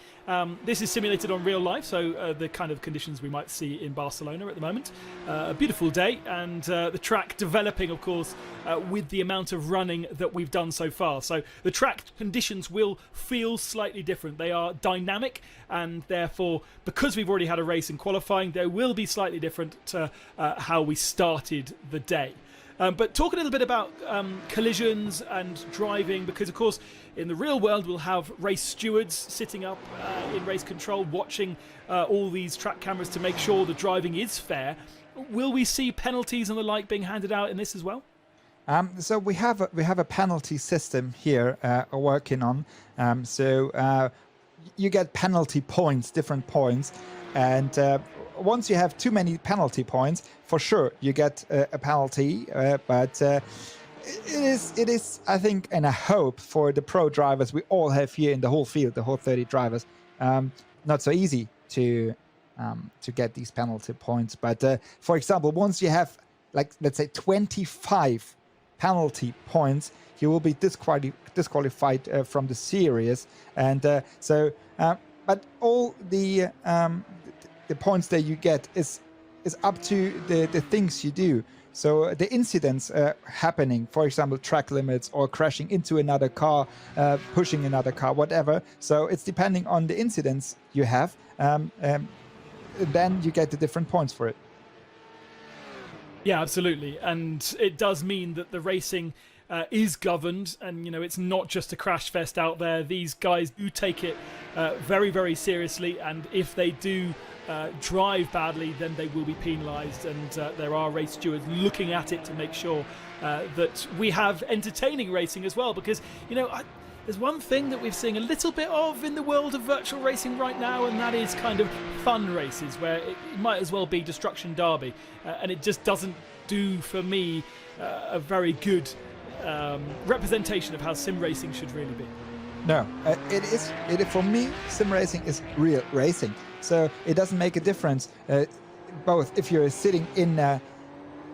This is simulated on real life, so the kind of conditions we might see in Barcelona at the moment. A beautiful day, and the track developing, of course, with the amount of running that we've done so far. So the track conditions will feel slightly different. They are dynamic, and therefore, because we've already had a race in qualifying, they will be slightly different to how we started the day. But talk a little bit about collisions and driving, because, of course, in the real world, we'll have race stewards sitting up in race control, watching all these track cameras to make sure the driving is fair. Will we see penalties and the like being handed out in this as well? So we have a penalty system here working on. So you get penalty points, different points, and once you have too many penalty points, for sure you get a penalty. But it is, I think, and a hope for the pro drivers we all have here in the whole field, the whole 30 drivers. Not so easy to get these penalty points. But for example, once you have, like, let's say 25 penalty points, you will be disqualified from the series. And but all the points that you get is up to the things you do. So the incidents happening, for example, track limits or crashing into another car, pushing another car, whatever. So it's depending on the incidents you have, then you get the different points for it. Yeah, absolutely. And it does mean that the racing is governed, and it's not just a crash fest out there. These guys do take it very, very seriously, and if they do drive badly, then they will be penalised, and there are race stewards looking at it to make sure that we have entertaining racing as well, because there's one thing that we're seeing a little bit of in the world of virtual racing right now, and that is kind of fun races where it might as well be Destruction Derby, and it just doesn't do for me a very good representation of how sim racing should really be. No, it is for me, sim racing is real racing. So it doesn't make a difference both if you're sitting in a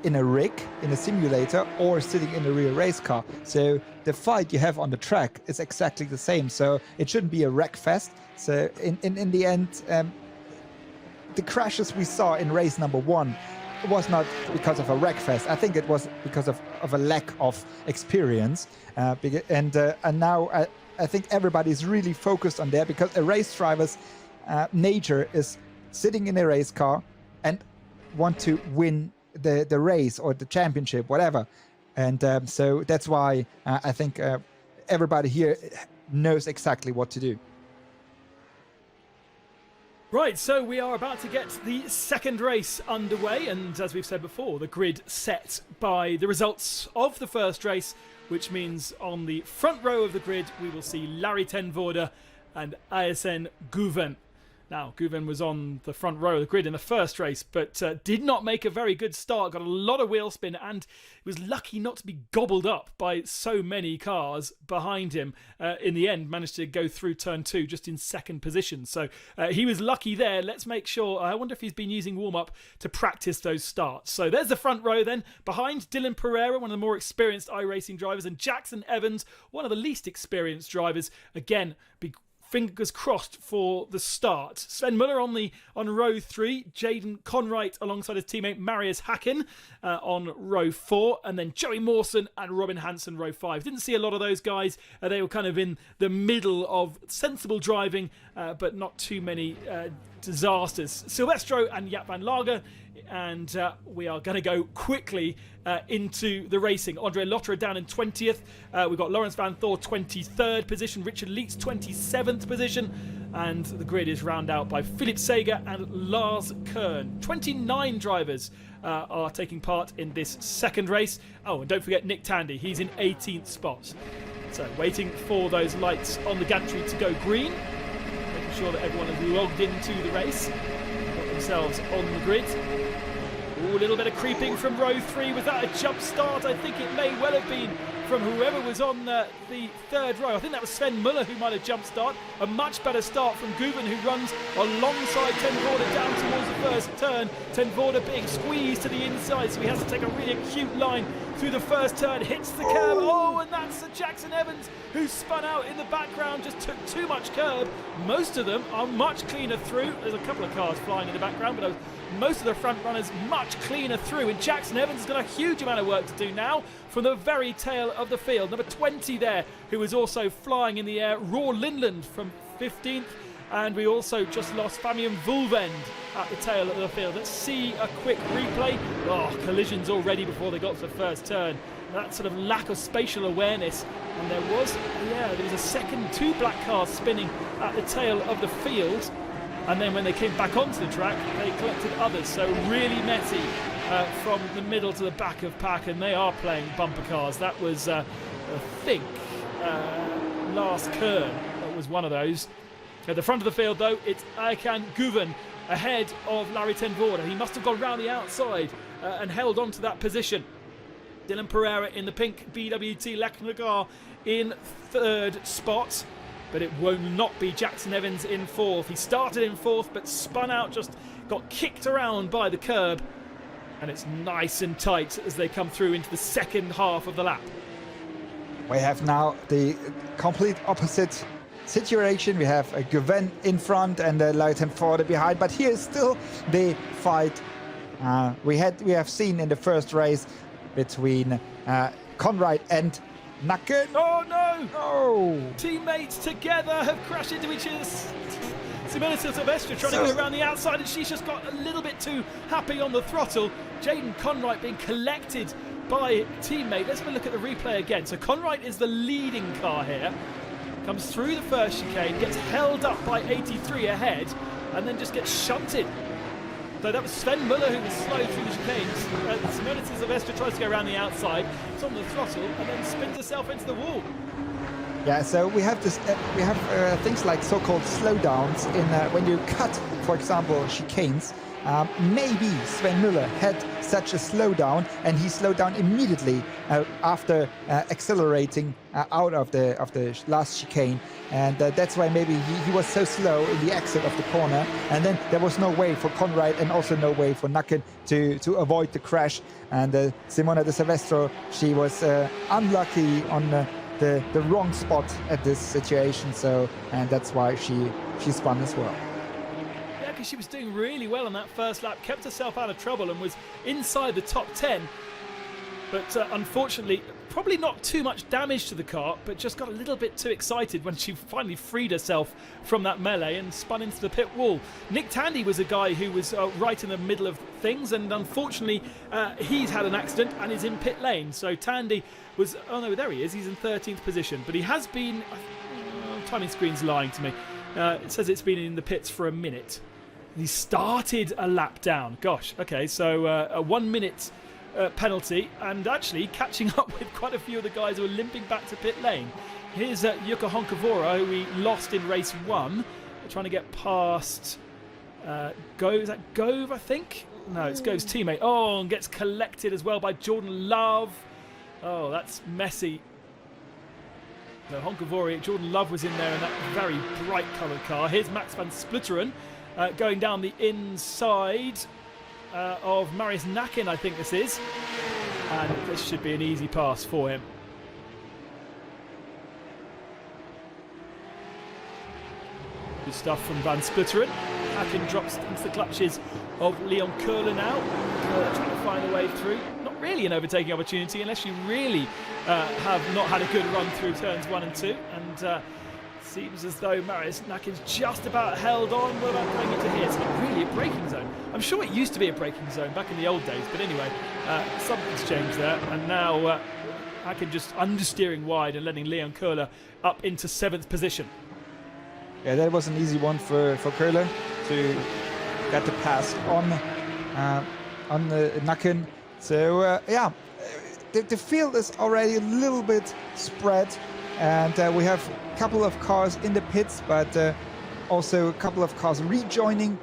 rig, in a simulator, or sitting in a real race car. So the fight you have on the track is exactly the same. So it shouldn't be a wreck fest. So in the end, the crashes we saw in race number 1 was not because of a wreck fest. I think it was because of a lack of experience. And now I think everybody's really focused on that, because a race driver's nature is sitting in a race car and want to win the race or the championship, whatever. And so that's why I think everybody here knows exactly what to do. Right, so we are about to get the second race underway, and as we've said before, the grid set by the results of the first race, which means on the front row of the grid we will see Larry ten Voorde and ASN Guven. Now, Guven was on the front row of the grid in the first race, but did not make a very good start, got a lot of wheel spin, and was lucky not to be gobbled up by so many cars behind him. In the end, managed to go through turn 2 just in second position. So he was lucky there. Let's make sure. I wonder if he's been using warm-up to practice those starts. So there's the front row then. Behind, Dylan Pereira, one of the more experienced iRacing drivers, and Jackson Evans, one of the least experienced drivers. Again, fingers crossed for the start. Sven Muller on row 3, Jaden Conwright alongside his teammate Marius Hacken on row 4, and then Joey Mawson and Robin Hansen row 5. Didn't see a lot of those guys. They were kind of in the middle of sensible driving, but not too many disasters. Silvestro and Jaap van Lager, and we are going to go quickly into the racing. Andre Lotterer down in 20th. We've got Lawrence Van Thor 23rd position, Richard Leitz 27th position, and the grid is round out by Philip Sager and Lars Kern. 29 drivers are taking part in this second race. Oh, and don't forget Nick Tandy, he's in 18th spot. So waiting for those lights on the gantry to go green, making sure that everyone is logged into the race, got themselves on the grid. Ooh, a little bit of creeping from row 3. Was that a jump start? I think it may well have been from whoever was on the third row. I think that was Sven Muller who might have jump start. A much better start from Guven, who runs alongside Ten Voorde down towards the first turn. Ten Voorde being squeezed to the inside, so he has to take a really acute line through the first turn. Hits the curb. Oh, and that's Jackson Evans, who spun out in the background, just took too much curb. Most of them are much cleaner through. There's a couple of cars flying in the background, but most of the front runners much cleaner through. And Jackson Evans has got a huge amount of work to do now from the very tail of the field. Number 20 there, who was also flying in the air, Roar Lindland from 15th. And we also just lost Fabian Vulvend at the tail of the field. Let's see a quick replay. Oh, collisions already before they got to the first turn. That sort of lack of spatial awareness. And there was a second, 2 black cars spinning at the tail of the field. And then when they came back onto the track, they collected others. So really messy from the middle to the back of pack, and they are playing bumper cars. That was, I think, last Kern. That was one of those. At the front of the field, though, it's Aykan Guven ahead of Larry Ten Voorde. He must have gone round the outside and held on to that position. Dylan Pereira in the pink BWT Lachlan car in 3rd spot. But it will not be Jackson Evans in 4th. He started in 4th, but spun out, just got kicked around by the curb. And it's nice and tight as they come through into the second half of the lap. We have now the complete opposite situation. We have a Guven in front and a Larry Ten Voorde behind. But here is still the fight we have seen in the first race between Conrad and Nacken. Oh no! Oh! Teammates together have crashed into each other. Simona Silvestre trying to go around the outside, and she's just got a little bit too happy on the throttle. Jaden Conright being collected by a teammate. Let's have a look at the replay again. So Conright is the leading car here. Comes through the first chicane, gets held up by 83 ahead, and then just gets shunted. So that was Sven Muller who was slow through the chicanes. Simona Silvestre tries to go around the outside. It's on the throttle and then spins herself into the wall. Yeah, so we have this. We have things like so-called slowdowns in when you cut, for example, chicanes. Maybe Sven Muller had such a slowdown, and he slowed down immediately after accelerating out of the last chicane, and that's why maybe he was so slow in the exit of the corner, and then there was no way for Conrad and also no way for Nacken to avoid the crash. And Simona de Silvestro, she was unlucky on the wrong spot at this situation, so and that's why she spun as well. She was doing really well on that first lap, kept herself out of trouble and was inside the top 10. But unfortunately, probably not too much damage to the car, but just got a little bit too excited when she finally freed herself from that melee and spun into the pit wall. Nick Tandy was a guy who was right in the middle of things, and unfortunately he's had an accident and is in pit lane. So Tandy was, oh no, there he is, he's in 13th position, but he has been, timing screen's lying to me, it says it's been in the pits for a minute. He started a lap down. Gosh, okay, so a 1 minute penalty, and actually catching up with quite a few of the guys who are limping back to pit lane. Here's Jukka Honkavora, who we lost in race 1. Trying to get past Gove, is that Gove, I think? No, it's Gove's teammate. Oh, and gets collected as well by Jordan Love. Oh, that's messy. So Honkavora, Jordan Love was in there in that very bright coloured car. Here's Max van Splitteren. Going down the inside of Marius Nacken, I think this is. And this should be an easy pass for him. Good stuff from Van Splitteren. Nacken drops into the clutches of Leon Köhler now. Köhler trying to find a way through. Not really an overtaking opportunity unless you really have not had a good run through turns 1 and 2. And seems as though Marius Nacken's just about held on. What about going into here? It's not really a braking zone. I'm sure it used to be a braking zone back in the old days, but anyway, something's changed there, and now Nacken just understeering wide and letting Leon Köhler up into 7th position. Yeah, that was an easy one for Köhler to get the pass on the Nacken. So yeah, the field is already a little bit spread. And we have a couple of cars in the pits, but also a couple of cars rejoining,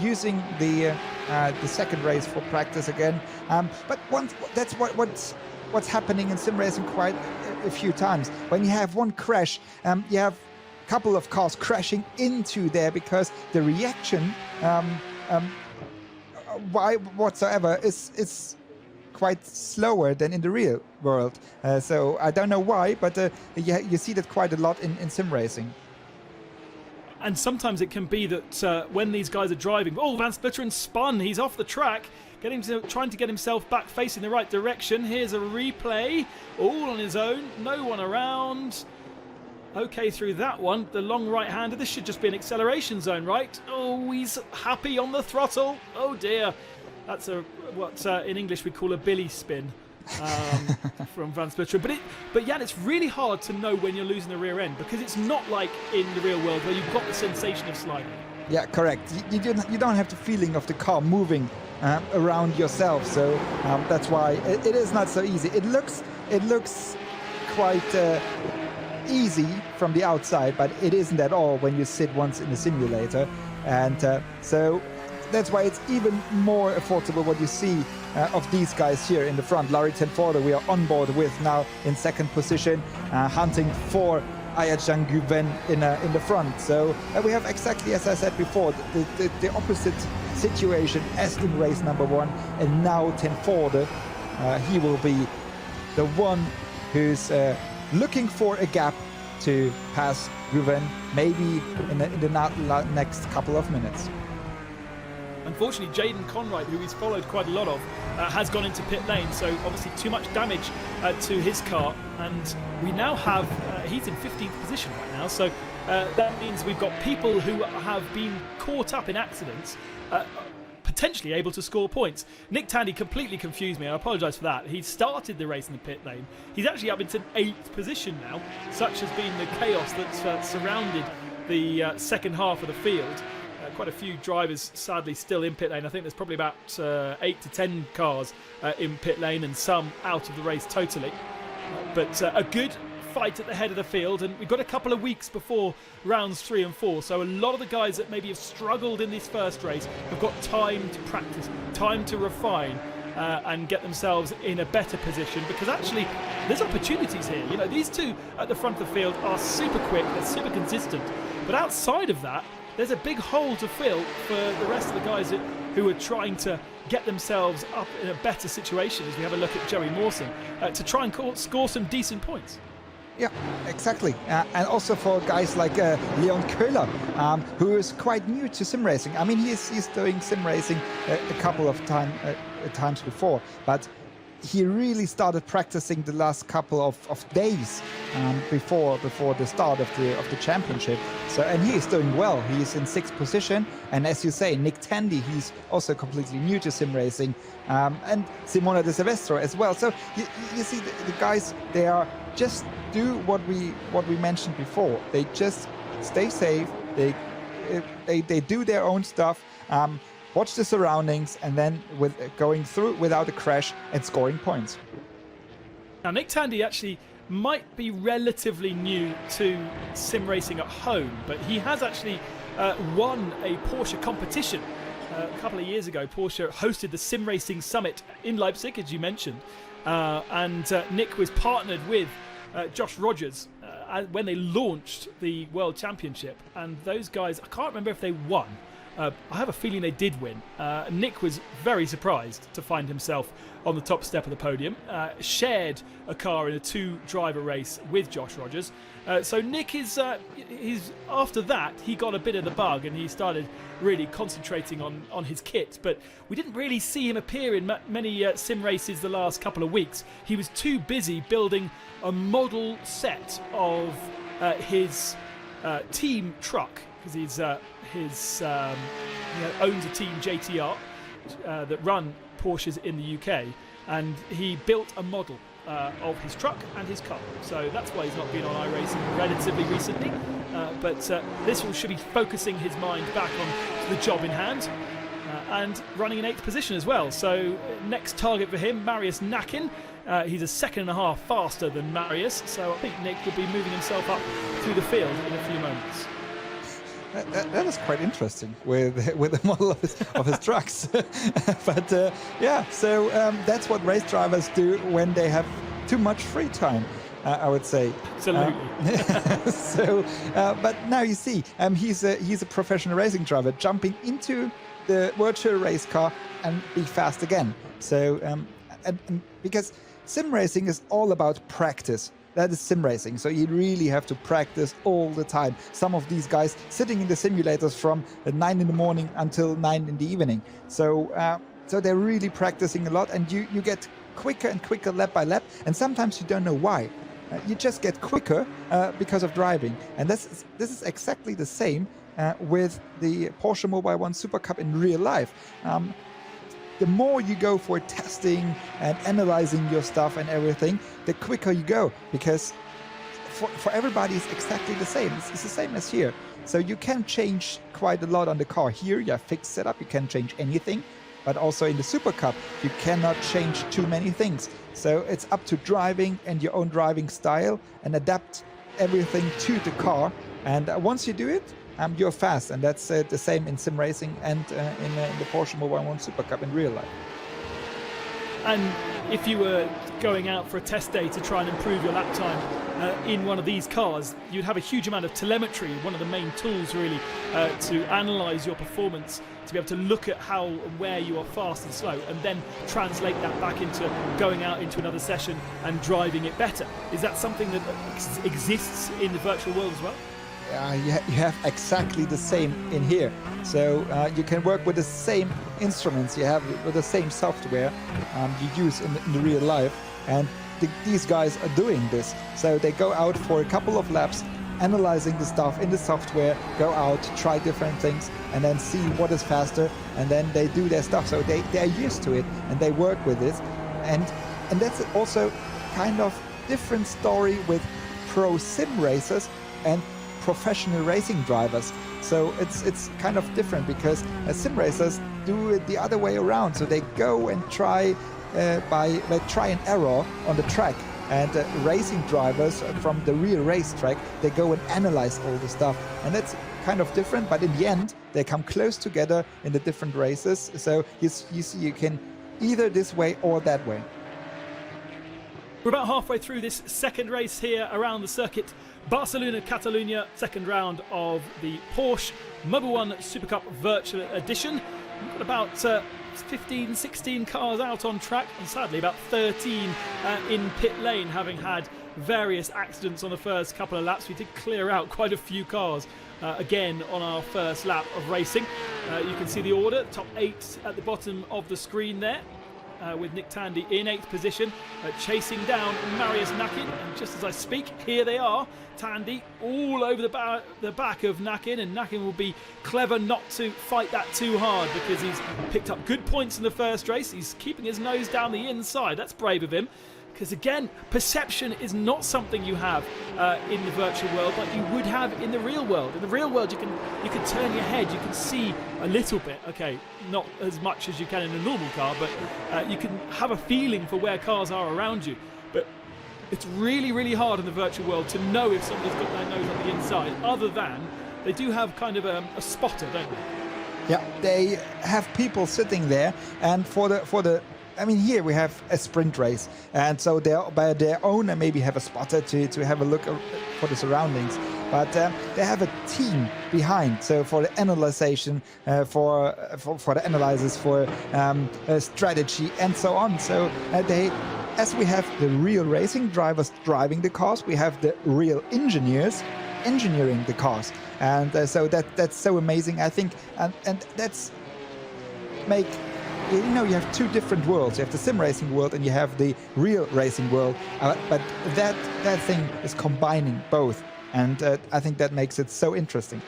using the the second race for practice again. But that's what's happening in sim racing quite a few times. When you have one crash, you have a couple of cars crashing into there because the reaction whatsoever is quite slower than in the real world. So I don't know why, but you see that quite a lot in sim racing. And sometimes it can be that when these guys are driving, Van Splitteren spun, he's off the track, trying to get himself back facing the right direction. Here's a replay, all on his own, no one around. Okay, through that one, the long right-hander. This should just be an acceleration zone, right? Oh, he's happy on the throttle. Oh dear, that's what in English we call a billy spin. From Van Splitteren, but Jan, it's really hard to know when you're losing the rear end because it's not like in the real world where you've got the sensation of sliding. Yeah, correct. You don't have the feeling of the car moving around yourself, so that's why it is not so easy. It looks quite easy from the outside, but it isn't at all when you sit once in the simulator, and so that's why it's even more affordable what you see of these guys here in the front. Larry Tenforde we are on board with now in second position, hunting for Ayatjan Guven in the front. So we have exactly, as I said before, the opposite situation as in race number one, and now Tenforde, he will be the one who's looking for a gap to pass Guven, maybe in the next couple of minutes. Unfortunately, Jaden Conright, who he's followed quite a lot of, has gone into pit lane, so obviously too much damage to his car, and we now have, he's in 15th position right now, so that means we've got people who have been caught up in accidents, potentially able to score points. Nick Tandy completely confused me, I apologise for that. He started the race in the pit lane. He's actually up into 8th position now, such has been the chaos that's surrounded the second half of the field. Quite a few drivers sadly still in pit lane. I think there's probably about 8 to 10 cars in pit lane and some out of the race totally. But a good fight at the head of the field, and we've got a couple of weeks before rounds 3 and 4, so a lot of the guys that maybe have struggled in this first race have got time to practice, time to refine and get themselves in a better position, because actually there's opportunities here. You know, these two at the front of the field are super quick, they're super consistent, but outside of that there's a big hole to fill for the rest of the guys who are trying to get themselves up in a better situation, as we have a look at Joey Mawson, to try and score some decent points. Yeah, exactly. And also for guys like Leon Köhler, who is quite new to sim racing. I mean, he's doing sim racing a couple of times before, but he really started practicing the last couple of days before the start of the championship. So, and he is doing well. He is in 6th position, and as you say, Nick Tandy, he's also completely new to sim racing, and Simona De Silvestro as well. So you see the guys, they are just do what we mentioned before. They just stay safe. They do their own stuff. Watch the surroundings, and then with going through without a crash and scoring points. Now, Nick Tandy actually might be relatively new to sim racing at home, but he has actually won a Porsche competition. A couple of years ago, Porsche hosted the Sim Racing Summit in Leipzig, as you mentioned, and Nick was partnered with Josh Rogers when they launched the World Championship, and those guys, I can't remember if they won. I have a feeling they did win. Nick was very surprised to find himself on the top step of the podium. Shared a car in a 2-driver race with Josh Rogers. So Nick is, after that, he got a bit of the bug and he started really concentrating on his kit. But we didn't really see him appear in many sim races the last couple of weeks. He was too busy building a model set of his team truck, because he owns a team, JTR, that run Porsches in the UK, and he built a model of his truck and his car. So that's why he's not been on iRacing relatively recently, but this one should be focusing his mind back on the job in hand, and running in 8th position as well. So next target for him, Marius Nakin. He's a 2.5 faster than Marius, so I think Nick will be moving himself up through the field in a few moments. That is quite interesting with the model of his trucks. But yeah, so that's what race drivers do when they have too much free time, I would say. Absolutely. So, but now you see, he's a professional racing driver jumping into the virtual race car and be fast again. So, and because sim racing is all about practice. That is sim racing. So you really have to practice all the time. Some of these guys sitting in the simulators from 9 in the morning until 9 in the evening. So so they're really practicing a lot, and you get quicker and quicker lap by lap. And sometimes you don't know why. You just get quicker because of driving. And this is exactly the same with the Porsche Mobile 1 Supercup in real life. The more you go for testing and analyzing your stuff and everything, the quicker you go, because for everybody it's exactly the same. It's the same as here. So you can change quite a lot on the car. Here you have fixed setup, you can change anything, but also in the Supercup you cannot change too many things. So it's up to driving and your own driving style and adapt everything to the car. And once you do it, you're fast, and that's the same in sim racing and in the Porsche Mobile 1 Supercup in real life. And if you were going out for a test day to try and improve your lap time in one of these cars, you'd have a huge amount of telemetry, one of the main tools really to analyse your performance, to be able to look at how and where you are fast and slow, and then translate that back into going out into another session and driving it better. Is that something that exists in the virtual world as well? You have exactly the same in here. So you can work with the same instruments you have, with the same software you use in the real life. And these guys are doing this. So they go out for a couple of laps, analyzing the stuff in the software, go out, try different things, and then see what is faster, and then they do their stuff. So they're used to it, and they work with it. And that's also kind of different story with pro sim racers and professional racing drivers. So it's kind of different, because sim racers do it the other way around. So they go and try by try and error on the track, and racing drivers from the real racetrack, they go and analyze all the stuff, and that's kind of different. But in the end, they come close together in the different races. So you see, you can either this way or that way. We're about halfway through this second race here around the circuit. Barcelona, Catalunya, second round of the Porsche Mobil 1 Supercup Virtual Edition. We've got about 15, 16 cars out on track, and sadly about 13 in pit lane, having had various accidents on the first couple of laps. We did clear out quite a few cars again on our first lap of racing. You can see the order, top 8 at the bottom of the screen there. With Nick Tandy in 8th position, chasing down Marius Nakin. And just as I speak, here they are. Tandy all over the back of Nakin, and Nakin will be clever not to fight that too hard, because he's picked up good points in the first race. He's keeping his nose down the inside. That's brave of him, because again, perception is not something you have in the virtual world like you would have in the real world. In the real world, you can turn your head, you can see a little bit. Okay, not as much as you can in a normal car, but you can have a feeling for where cars are around you. But it's really, really hard in the virtual world to know if somebody's got their nose on the inside, other than they do have kind of a spotter, don't they? Yeah, they have people sitting there, and for the I mean, here we have a sprint race, and so they by their own maybe have a spotter to have a look for the surroundings, but they have a team behind. So for the analyzation, for the analysis, for strategy, and so on. So they, as we have the real racing drivers driving the cars, we have the real engineers engineering the cars, and so that's so amazing, I think, and that's make. You know, you have two different worlds. You have the sim racing world and you have the real racing world. But that thing is combining both. And I think that makes it so interesting.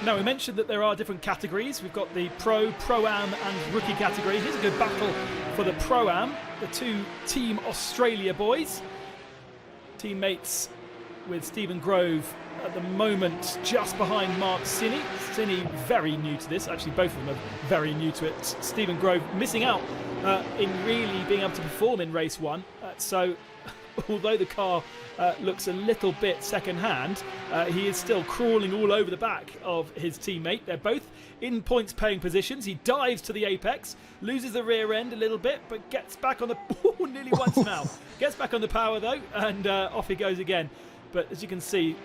Now, we mentioned that there are different categories. We've got the Pro, Pro-Am and Rookie category. Here's a good battle for the Pro-Am. The two Team Australia boys. Teammates with Stephen Grove at the moment just behind Mark Sinney. Sinney very new to this. Actually, both of them are very new to it. Stephen Grove missing out in really being able to perform in race 1. So although the car looks a little bit second-hand, he is still crawling all over the back of his teammate. They're both in points-paying positions. He dives to the apex, loses the rear end a little bit, but gets back on the... nearly once now. Gets back on the power, though, and off he goes again. But as you can see,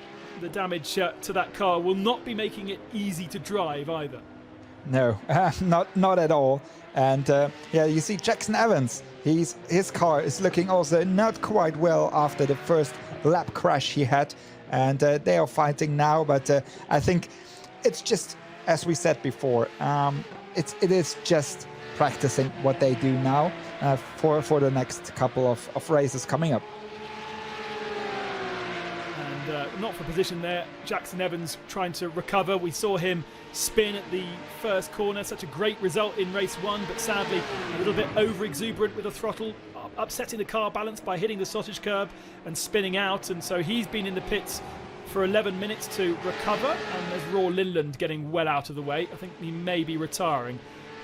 the damage to that car will not be making it easy to drive either. No, not at all. And yeah, you see Jackson Evans. His car is looking also not quite well after the first lap crash he had, and they are fighting now. But I think it's just, as we said before, it is just practicing what they do now for the next couple of races coming up. Not for position there. Jackson Evans trying to recover. We saw him spin at the first corner. Such a great result in race 1, but sadly a little bit over exuberant with the throttle, upsetting the car balance by hitting the sausage curb and spinning out. And so he's been in the pits for 11 minutes to recover. And there's Roar Lindland getting well out of the way. I think he may be retiring.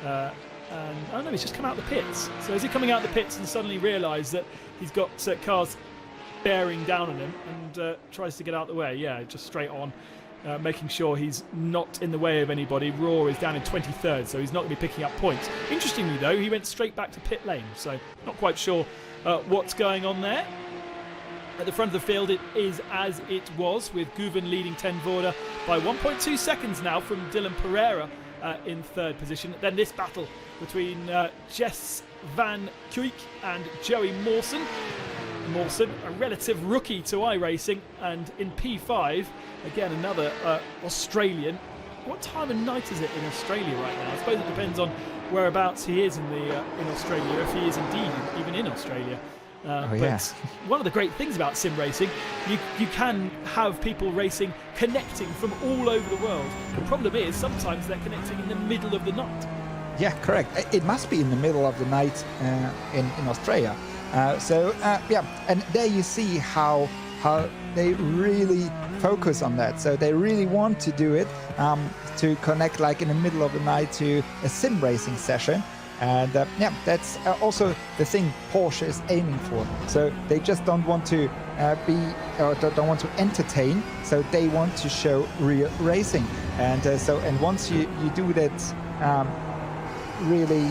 And oh no, he's just come out the pits. So is he coming out the pits and suddenly realised that he's got cars bearing down on him and tries to get out the way? Yeah, just straight on, making sure he's not in the way of anybody. Roar is down in 23rd, so he's not going to be picking up points. Interestingly though, he went straight back to pit lane, so not quite sure what's going on there. At the front of the field it is as it was, with Guven leading Ten Voorde by 1.2 seconds now from Dylan Pereira in 3rd position. Then this battle between Jess Van Kuijk and Joey Mawson. Mawson, a relative rookie to iRacing, and in P5, again another Australian. What time of night is it in Australia right now? I suppose it depends on whereabouts he is in Australia, if he is indeed even in Australia. But one of the great things about sim racing, you can have people racing connecting from all over the world. The problem is sometimes they're connecting in the middle of the night. Yeah, correct. It must be in the middle of the night in Australia. Yeah, and there you see how they really focus on that. So they really want to do it to connect like in the middle of the night to a sim racing session. And yeah, that's also the thing Porsche is aiming for. So they just don't want to don't want to entertain. So they want to show real racing. And and once you do that really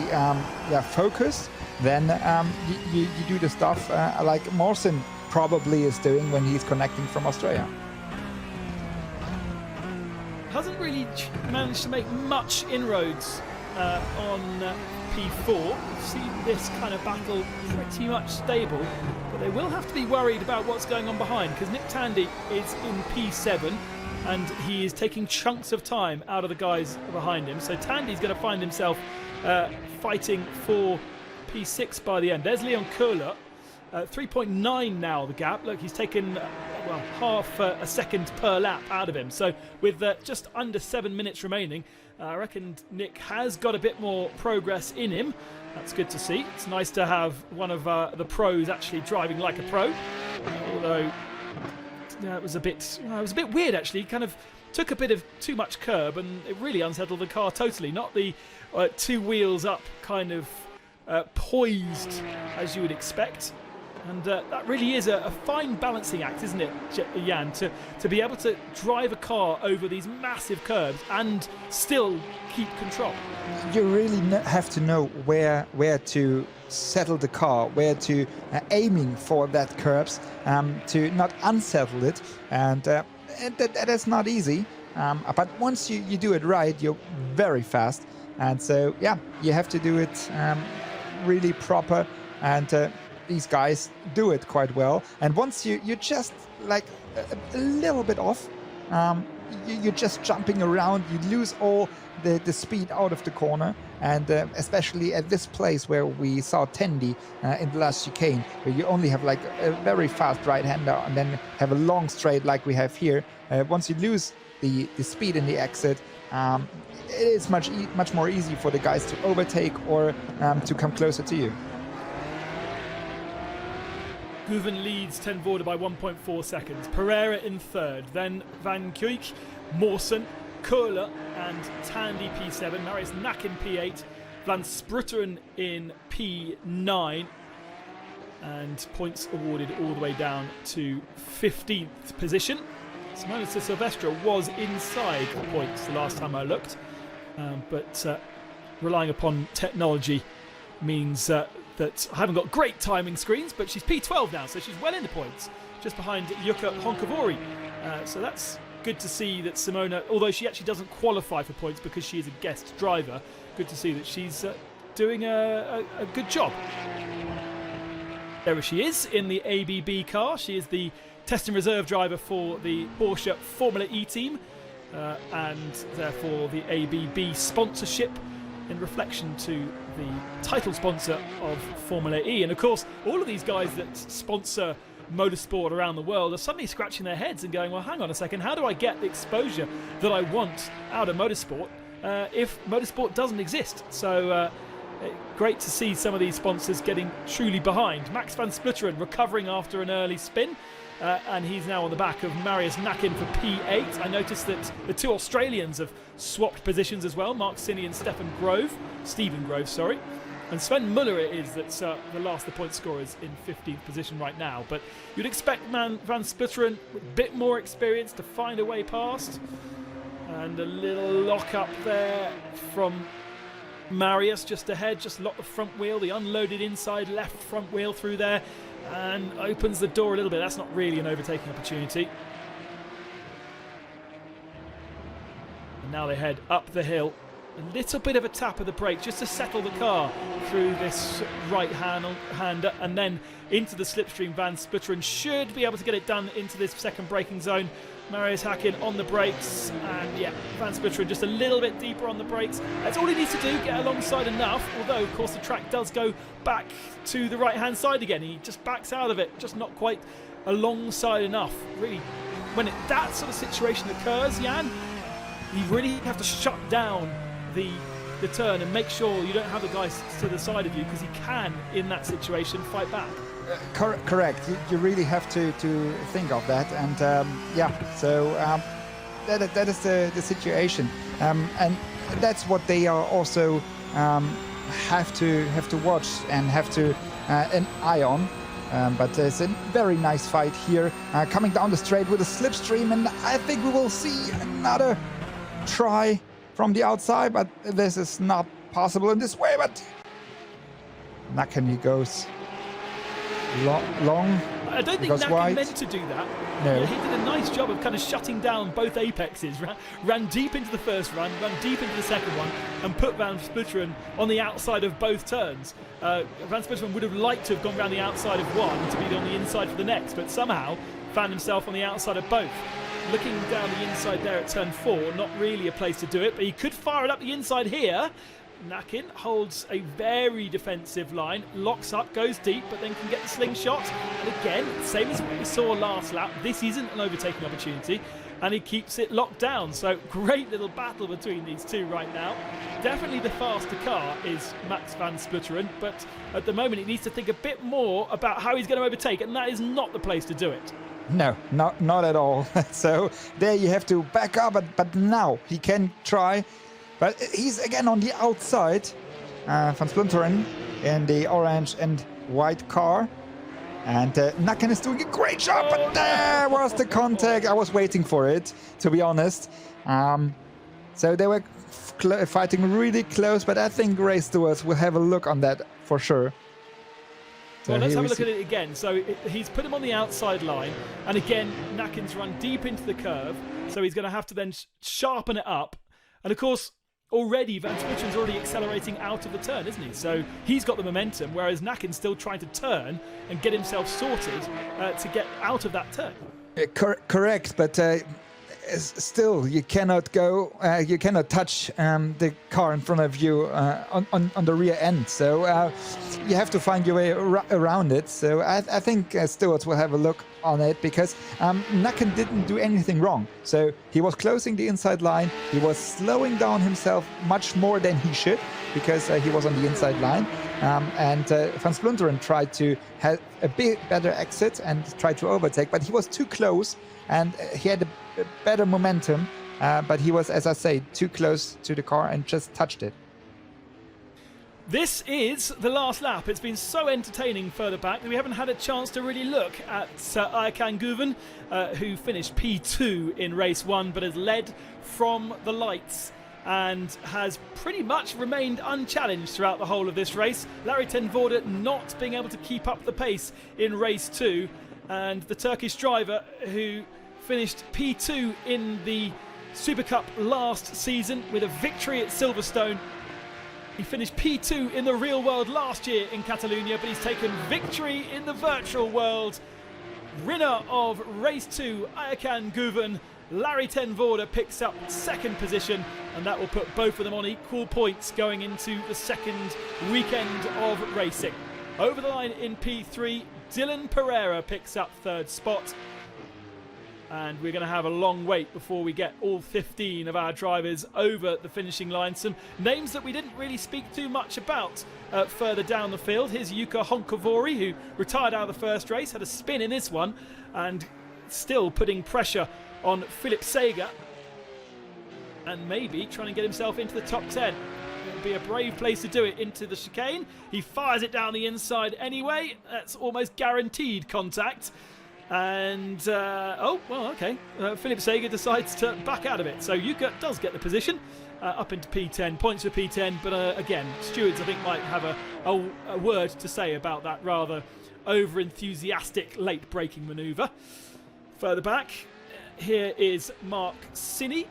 focus, then you do the stuff like Mawson probably is doing when he's connecting from Australia. Hasn't really managed to make much inroads on P4. We've seen this kind of battle pretty much stable, but they will have to be worried about what's going on behind, because Nick Tandy is in P7 and he is taking chunks of time out of the guys behind him. So Tandy's going to find himself fighting for P6 by the end. There's Leon Köhler, 3.9 now the gap. Look, he's taken half a second per lap out of him. So with just under 7 minutes remaining, I reckon Nick has got a bit more progress in him. That's good to see. It's nice to have one of the pros actually driving like a pro. Although it was a bit weird actually. He kind of took a bit of too much curb and it really unsettled the car totally. Not the 2 wheels up kind of poised as you would expect. And that really is a fine balancing act, isn't it, Jan, to be able to drive a car over these massive curves and still keep control. You really have to know where to settle the car, where to aiming for that curves to not unsettle it, and that is not easy. But once you do it right, you're very fast, and so yeah, you have to do it really proper, and these guys do it quite well. And once you're just like a little bit off, you're just jumping around, you lose all the speed out of the corner. And especially at this place where we saw Tandy in the last chicane, where you only have like a very fast right-hander and then have a long straight like we have here. Once you lose the speed in the exit, it is much more easy for the guys to overtake or to come closer to you. Guven leads Ten Voorde by 1.4 seconds. Pereira in 3rd, then Van Kuijk, Mawson, Köhler and Tandy P7. Marius Nack in P8, Van Sprutteren in P9. and points awarded all the way down to 15th position. Simona de Silvestre was inside the points the last time I looked, but relying upon technology means that I haven't got great timing screens, but she's P12 now, so she's well in the points, just behind Jukka Honkavori. So that's good to see that Simona, although she actually doesn't qualify for points because she is a guest driver, good to see that she's doing a good job. There she is in the ABB car. She is the test and reserve driver for the Porsche Formula E team, and therefore the ABB sponsorship in reflection to the title sponsor of Formula E. And of course, all of these guys that sponsor motorsport around the world are suddenly scratching their heads and going, well, hang on a second, how do I get the exposure that I want out of motorsport if motorsport doesn't exist? So great to see some of these sponsors getting truly behind. Max van Splitteren recovering after an early spin, and he's now on the back of Marius Nakin for P8. I noticed that the two Australians have swapped positions as well, Mark Sinney and Stephen Grove, and Sven Muller it is that's the last of the point scorers in 15th position right now. But you'd expect van Splitteren with a bit more experience to find a way past, and a little lock up there from Marius just ahead, just locked the front wheel, the unloaded inside left front wheel through there, and opens the door a little bit. That's not really an overtaking opportunity. And now they head up the hill. A little bit of a tap of the brake just to settle the car through this right-hander, and then into the slipstream. Van Splitteren should be able to get it done into this second braking zone. Marius Nakin on the brakes, and yeah, Van Splitteren just a little bit deeper on the brakes. That's all he needs to do, get alongside enough, although of course the track does go back to the right-hand side again. He just backs out of it, just not quite alongside enough. Really, when that sort of situation occurs, Jan, you really have to shut down the turn and make sure you don't have the guys to the side of you, because he can, in that situation, fight back. Correct. You really have to think of that, and so that is the situation, and that's what they are also have to watch and have to an eye on. But it's a very nice fight here, coming down the straight with a slipstream, and I think we will see another try from the outside, but this is not possible in this way. But Nakin goes long. I don't think Nakin meant to do that. No. Yeah, he did a nice job of kind of shutting down both apexes. Ran deep into the first run, ran deep into the second one, and put Van Splitteren on the outside of both turns. Van Splitteren would have liked to have gone around the outside of one to be on the inside for the next, but somehow found himself on the outside of both. Looking down the inside there at turn 4, not really a place to do it, but he could fire it up the inside here. Nakin holds a very defensive line, locks up, goes deep, but then can get the slingshot. And again, same as what we saw last lap, this isn't an overtaking opportunity, and he keeps it locked down. So great little battle between these two right now. Definitely the faster car is Max van Splitteren, but at the moment he needs to think a bit more about how he's going to overtake, and that is not the place to do it. No, not at all. So there you have to back up, but now he can try. But he's again on the outside. Van Splitteren in the orange and white car. And Nakin is doing a great job, but there was the contact. I was waiting for it, to be honest. So they were fighting really close, but I think Ray Stewards will have a look on that for sure. Well, let's have a look at it again. So he's put him on the outside line, and again, Nakin's run deep into the curve, so he's going to have to then sharpen it up. And of course, already Van Splitteren's already accelerating out of the turn, isn't he? So he's got the momentum, whereas Nakin's still trying to turn and get himself sorted to get out of that turn. Correct, but still, you cannot go. You cannot touch the car in front of you on the rear end. So you have to find your way around it. So I think Stewards will have a look on it, because Nakin didn't do anything wrong. So he was closing the inside line. He was slowing down himself much more than he should, because he was on the inside line. And Van Splitteren tried to have a bit better exit and tried to overtake, but he was too close, and he had a better momentum, but he was, as I say, too close to the car and just touched it. This is the last lap. It's been so entertaining further back that we haven't had a chance to really look at Aykan Guven, who finished P2 in race 1 but has led from the lights and has pretty much remained unchallenged throughout the whole of this race. Larry ten Voorde not being able to keep up the pace in race 2, and the Turkish driver who finished P2 in the Supercup last season with a victory at Silverstone. He finished P2 in the real world last year in Catalonia, but he's taken victory in the virtual world. Winner of race 2, Aykan Guven. Larry ten Voorde picks up second position, and that will put both of them on equal points going into the second weekend of racing. Over the line in P3, Dylan Pereira picks up third spot. And we're going to have a long wait before we get all 15 of our drivers over the finishing line. Some names that we didn't really speak too much about further down the field. Here's Jukka Honkavuori, who retired out of the first race, had a spin in this one, and still putting pressure on Philip Sager, and maybe trying to get himself into the top 10. It'll be a brave place to do it into the chicane. He fires it down the inside anyway. That's almost guaranteed contact. And, Philip Sager decides to back out of it. So Jukka does get the position up into P10, points for P10. But again, stewards, I think, might have a word to say about that rather over-enthusiastic late-braking manoeuvre. Further back, here is Mark Sinney.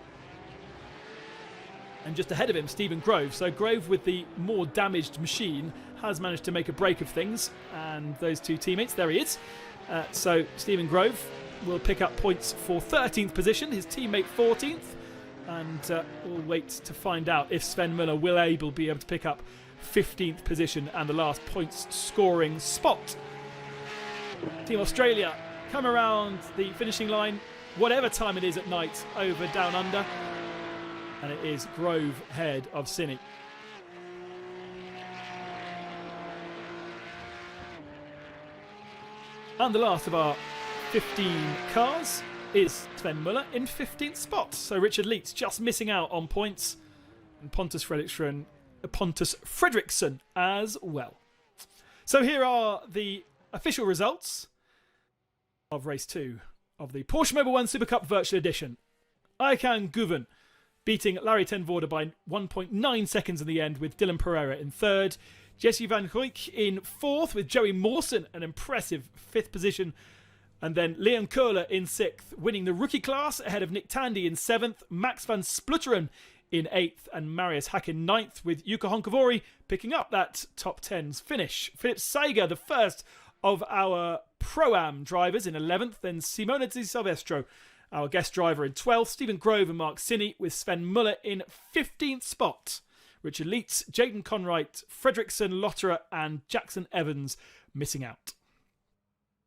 And just ahead of him, Stephen Grove. So Grove, with the more damaged machine, has managed to make a break of things. And those two teammates, there he is. So Stephen Grove will pick up points for 13th position, his teammate 14th, and we'll wait to find out if Sven Muller will be able to pick up 15th position and the last points scoring spot. Team Australia come around the finishing line, whatever time it is at night, over down under, and it is Grove ahead of Sinney. And the last of our 15 cars is Sven Muller in 15th spot. So Richard Leeds just missing out on points, and Pontus Fredriksson as well. So here are the official results of race 2 of the Porsche Mobil 1 Supercup Virtual Edition. Aykan Guven beating Larry ten Voorde by 1.9 seconds in the end, with Dylan Pereira in third. Jesse van Hoyk in fourth, with Joey Mawson an impressive 5th position. And then Leon Köhler in 6th, winning the rookie class ahead of Nick Tandy in 7th, Max van Splutteren in 8th, and Marius Hack in 9th, with Jukka Honkavuori picking up that top 10's finish. Philip Sager, the first of our Pro-Am drivers, in 11th, then Simone Di Silvestro, our guest driver, in 12th, Stephen Grove and Mark Sinney, with Sven Muller in 15th spot. Richard Leeds, Jaden Conright, Fredriksson, Lotterer and Jackson Evans missing out.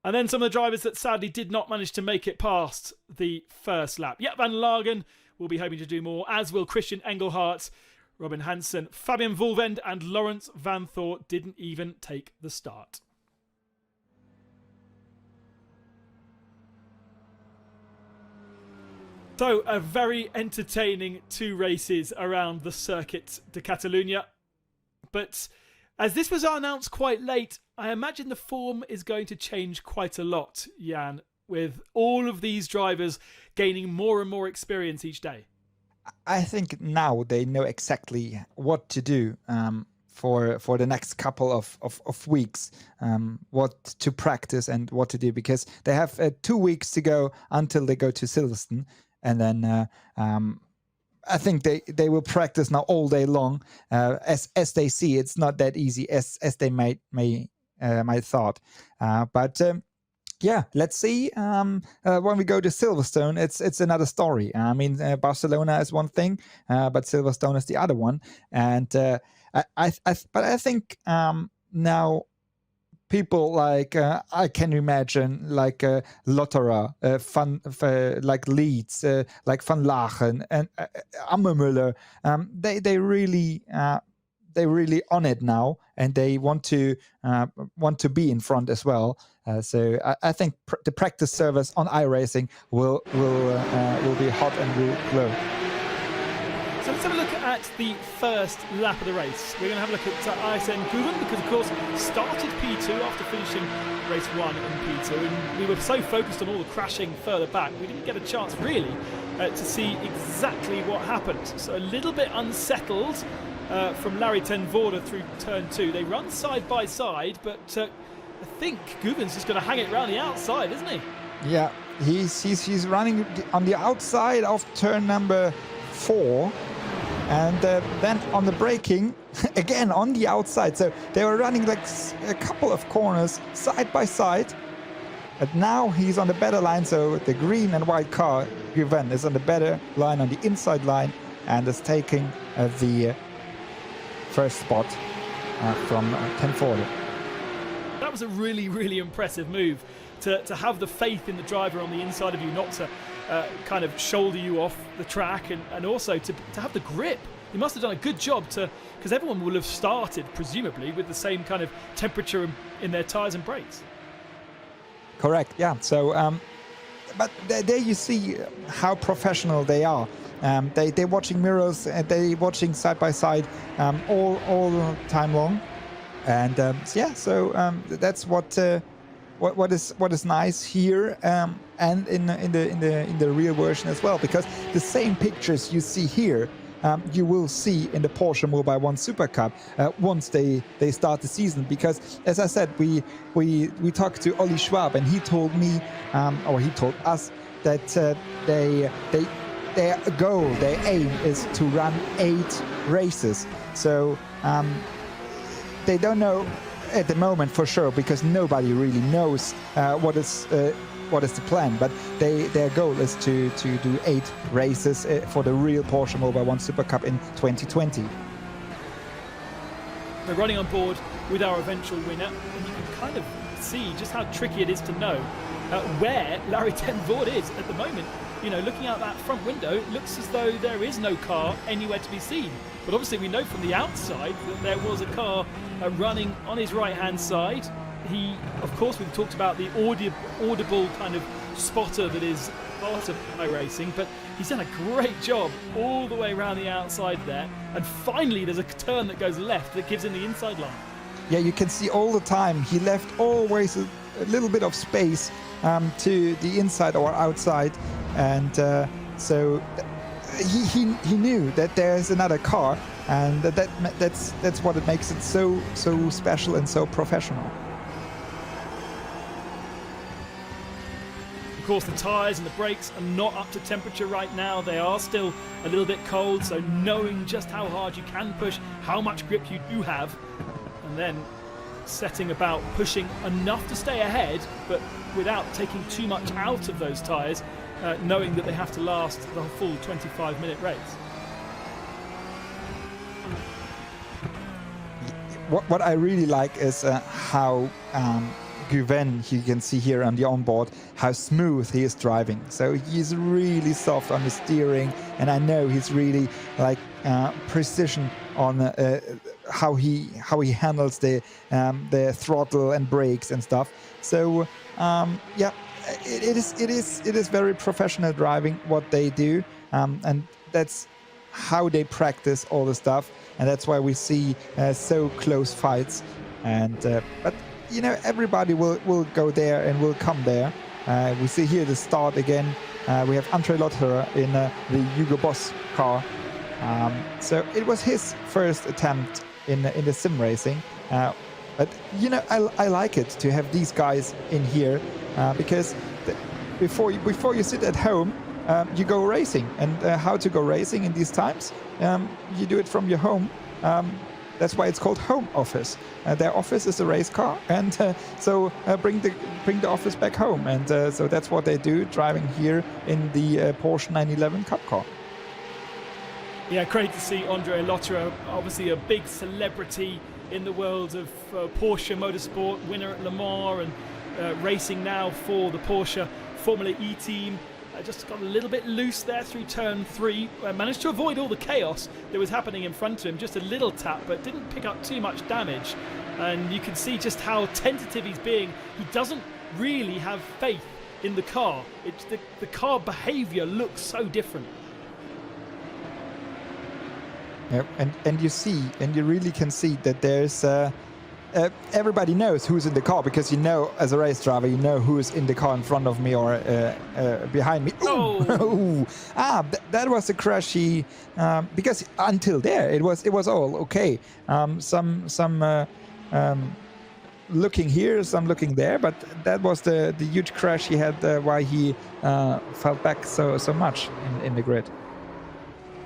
And then some of the drivers that sadly did not manage to make it past the first lap. Jaap van Lagen will be hoping to do more, as will Christian Engelhardt, Robin Hansen, Fabian Volvend and Lawrence Van Thor didn't even take the start. So a very entertaining 2 races around the Circuit de Catalunya. But as this was announced quite late, I imagine the form is going to change quite a lot, Jan, with all of these drivers gaining more and more experience each day. I think now they know exactly what to do for the next couple of weeks, what to practice and what to do, because they have 2 weeks to go until they go to Silverstone. And then I think they will practice now all day long. As they see, it's not that easy as they might thought. But let's see. When we go to Silverstone, it's another story. I mean, Barcelona is one thing, but Silverstone is the other one. And I think now, people like I can imagine like Lotterer, like Leeds, like Van Lagen and Ammermüller. They really on it now, and they want to be in front as well. So I think the practice service on iRacing will be hot and will grow. So let's have a look at at the first lap of the race. We're going to have a look at ISN Guven, because of course started P2 after finishing race 1 in P2, and we were so focused on all the crashing further back we didn't get a chance really to see exactly what happened. So a little bit unsettled from Larry ten Voorde through turn 2. They run side by side, but I think Guven's just going to hang it around the outside, isn't he? Yeah, he's running on the outside of turn number 4, and then on the braking again on the outside. So they were running like a couple of corners side by side, but now he's on the better line. So the green and white car, Guven, is on the better line, on the inside line, and is taking the first spot from ten Voorde. That was a really, really impressive move. To have the faith in the driver on the inside of you, not to kind of shoulder you off the track, and also to have the grip. He must have done a good job because everyone will have started presumably with the same kind of temperature in their tyres and brakes. Correct, yeah. So, but there you see how professional they are. They're watching mirrors, and they're watching side by side all the time long, and yeah. So that's what is nice here, and in the real version as well, because the same pictures you see here, you will see in the Porsche Mobile 1 Super Cup once they start the season. Because as I said, we talked to Olli Schwab, and he told me, or he told us, that their goal, their aim is to run 8 races. So they don't know at the moment for sure, because nobody really knows what is the plan, but their goal is to do 8 races for the real Porsche Mobile 1 Super Cup in 2020. We're running on board with our eventual winner, and you can kind of see just how tricky it is to know where Larry ten Voorde is at the moment. You know, looking out that front window, it looks as though there is no car anywhere to be seen. But obviously we know from the outside that there was a car running on his right-hand side. He, of course, we've talked about the audible kind of spotter that is part of iRacing, but he's done a great job all the way around the outside there. And finally there's a turn that goes left that gives him the inside line. Yeah, you can see all the time he left always a little bit of space to the inside or outside, and so he knew that there's another car, and that's what it makes it so special and so professional. Of course, the tyres and the brakes are not up to temperature right now. They are still a little bit cold, so knowing just how hard you can push, how much grip you do have, and then setting about pushing enough to stay ahead, but without taking too much out of those tyres, knowing that they have to last the full 25-minute race. What I really like is how Guven, you can see here on the onboard, how smooth he is driving. So he's really soft on the steering, and I know he's really like precision on how he handles the throttle and brakes and stuff. So yeah, it is very professional driving what they do, and that's how they practice all the stuff, and that's why we see so close fights. And but you know, everybody will go there and will come there. We see here the start again. We have Andre Lotterer in the Hugo Boss car. So it was his first attempt in the sim racing. But you know, I like it to have these guys in here, because before you sit at home, you go racing. And how to go racing in these times? You do it from your home. That's why it's called home office. Their office is a race car, and so bring the office back home. And so that's what they do, driving here in the Porsche 911 Cup car. Yeah, great to see Andre Lotterer, obviously a big celebrity in the world of Porsche motorsport, winner at Le Mans, and racing now for the Porsche Formula E team. Just got a little bit loose there through turn 3. Managed to avoid all the chaos that was happening in front of him. Just a little tap, but didn't pick up too much damage. And you can see just how tentative he's being. He doesn't really have faith in the car. The car behaviour looks so different. Yeah, and you see, and you really can see that there's everybody knows who's in the car, because as a race driver, who's in the car in front of me or behind me. Oh. That was a crash. Because until there it was all okay. Some looking here, some looking there, but that was the huge crash he had, why he fell back so much in the grid.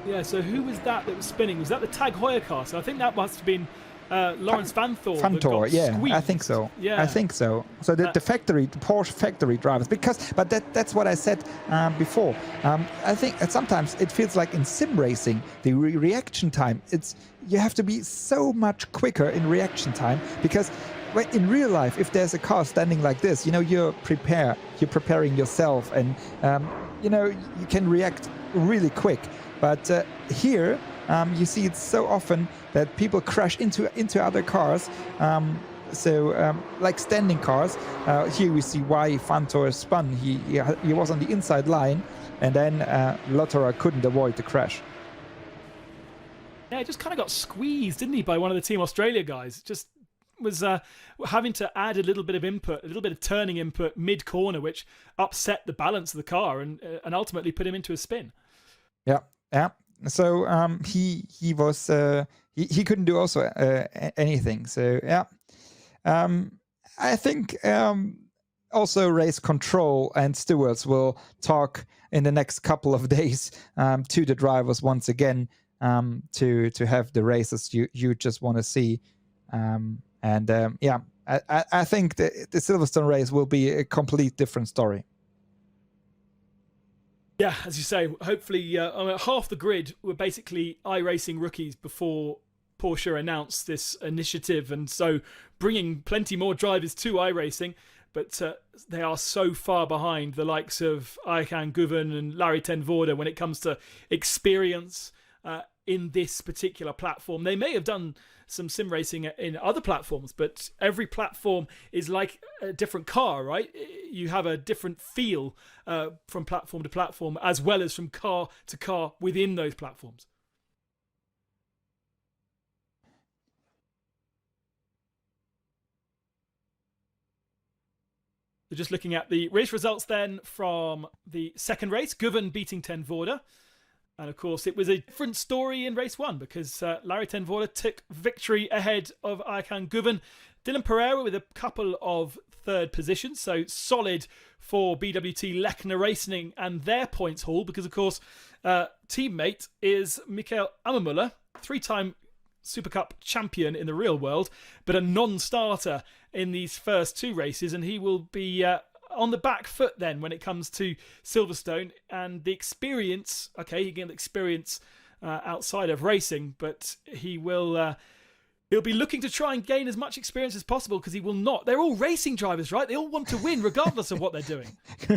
Yeah, so who was that was spinning? Was that the Tag Heuer car? So I think that must have been Lawrence Vanthor. Yeah, squeezed. I think so. Yeah, I think so. So the Porsche factory drivers, but that's what I said before. I think sometimes it feels like in sim racing, the reaction time, you have to be so much quicker in reaction time, because in real life, if there's a car standing like this, you're preparing yourself, and you can react really quick. But here, you see it so often that people crash into other cars. Like standing cars. Here we see why Vanthor spun. He was on the inside line, and then Lotterer couldn't avoid the crash. Yeah, he just kind of got squeezed, didn't he, by one of the Team Australia guys? Just was having to add a little bit of input, a little bit of turning input mid-corner, which upset the balance of the car and ultimately put him into a spin. Yeah. So he was he couldn't do also anything. So yeah, I think also race control and stewards will talk in the next couple of days to the drivers once again, to have the races you just want to see. I think the Silverstone race will be a complete different story. Yeah, as you say, hopefully half the grid were basically iRacing rookies before Porsche announced this initiative, and so bringing plenty more drivers to iRacing, but they are so far behind the likes of Ayhan Guven and Larry ten Voorde when it comes to experience in this particular platform. They may have done some sim racing in other platforms, but every platform is like a different car, right? You have a different feel from platform to platform, as well as from car to car within those platforms. So just looking at the race results then from the second race, Guven beating ten Voorde. And of course, it was a different story in race one, because Larry ten Voorde took victory ahead of Ayhan Guven. Dylan Pereira with a couple of third positions, so solid for BWT Lechner Racing and their points haul, because of course, teammate is Michael Ammermuller, three-time Supercup champion in the real world, but a non-starter in these first two races, and he will be on the back foot then when it comes to Silverstone. And the experience, okay, he can experience outside of racing, but he'll be looking to try and gain as much experience as possible, because he will not. They're all racing drivers, right? They all want to win regardless of what they're doing.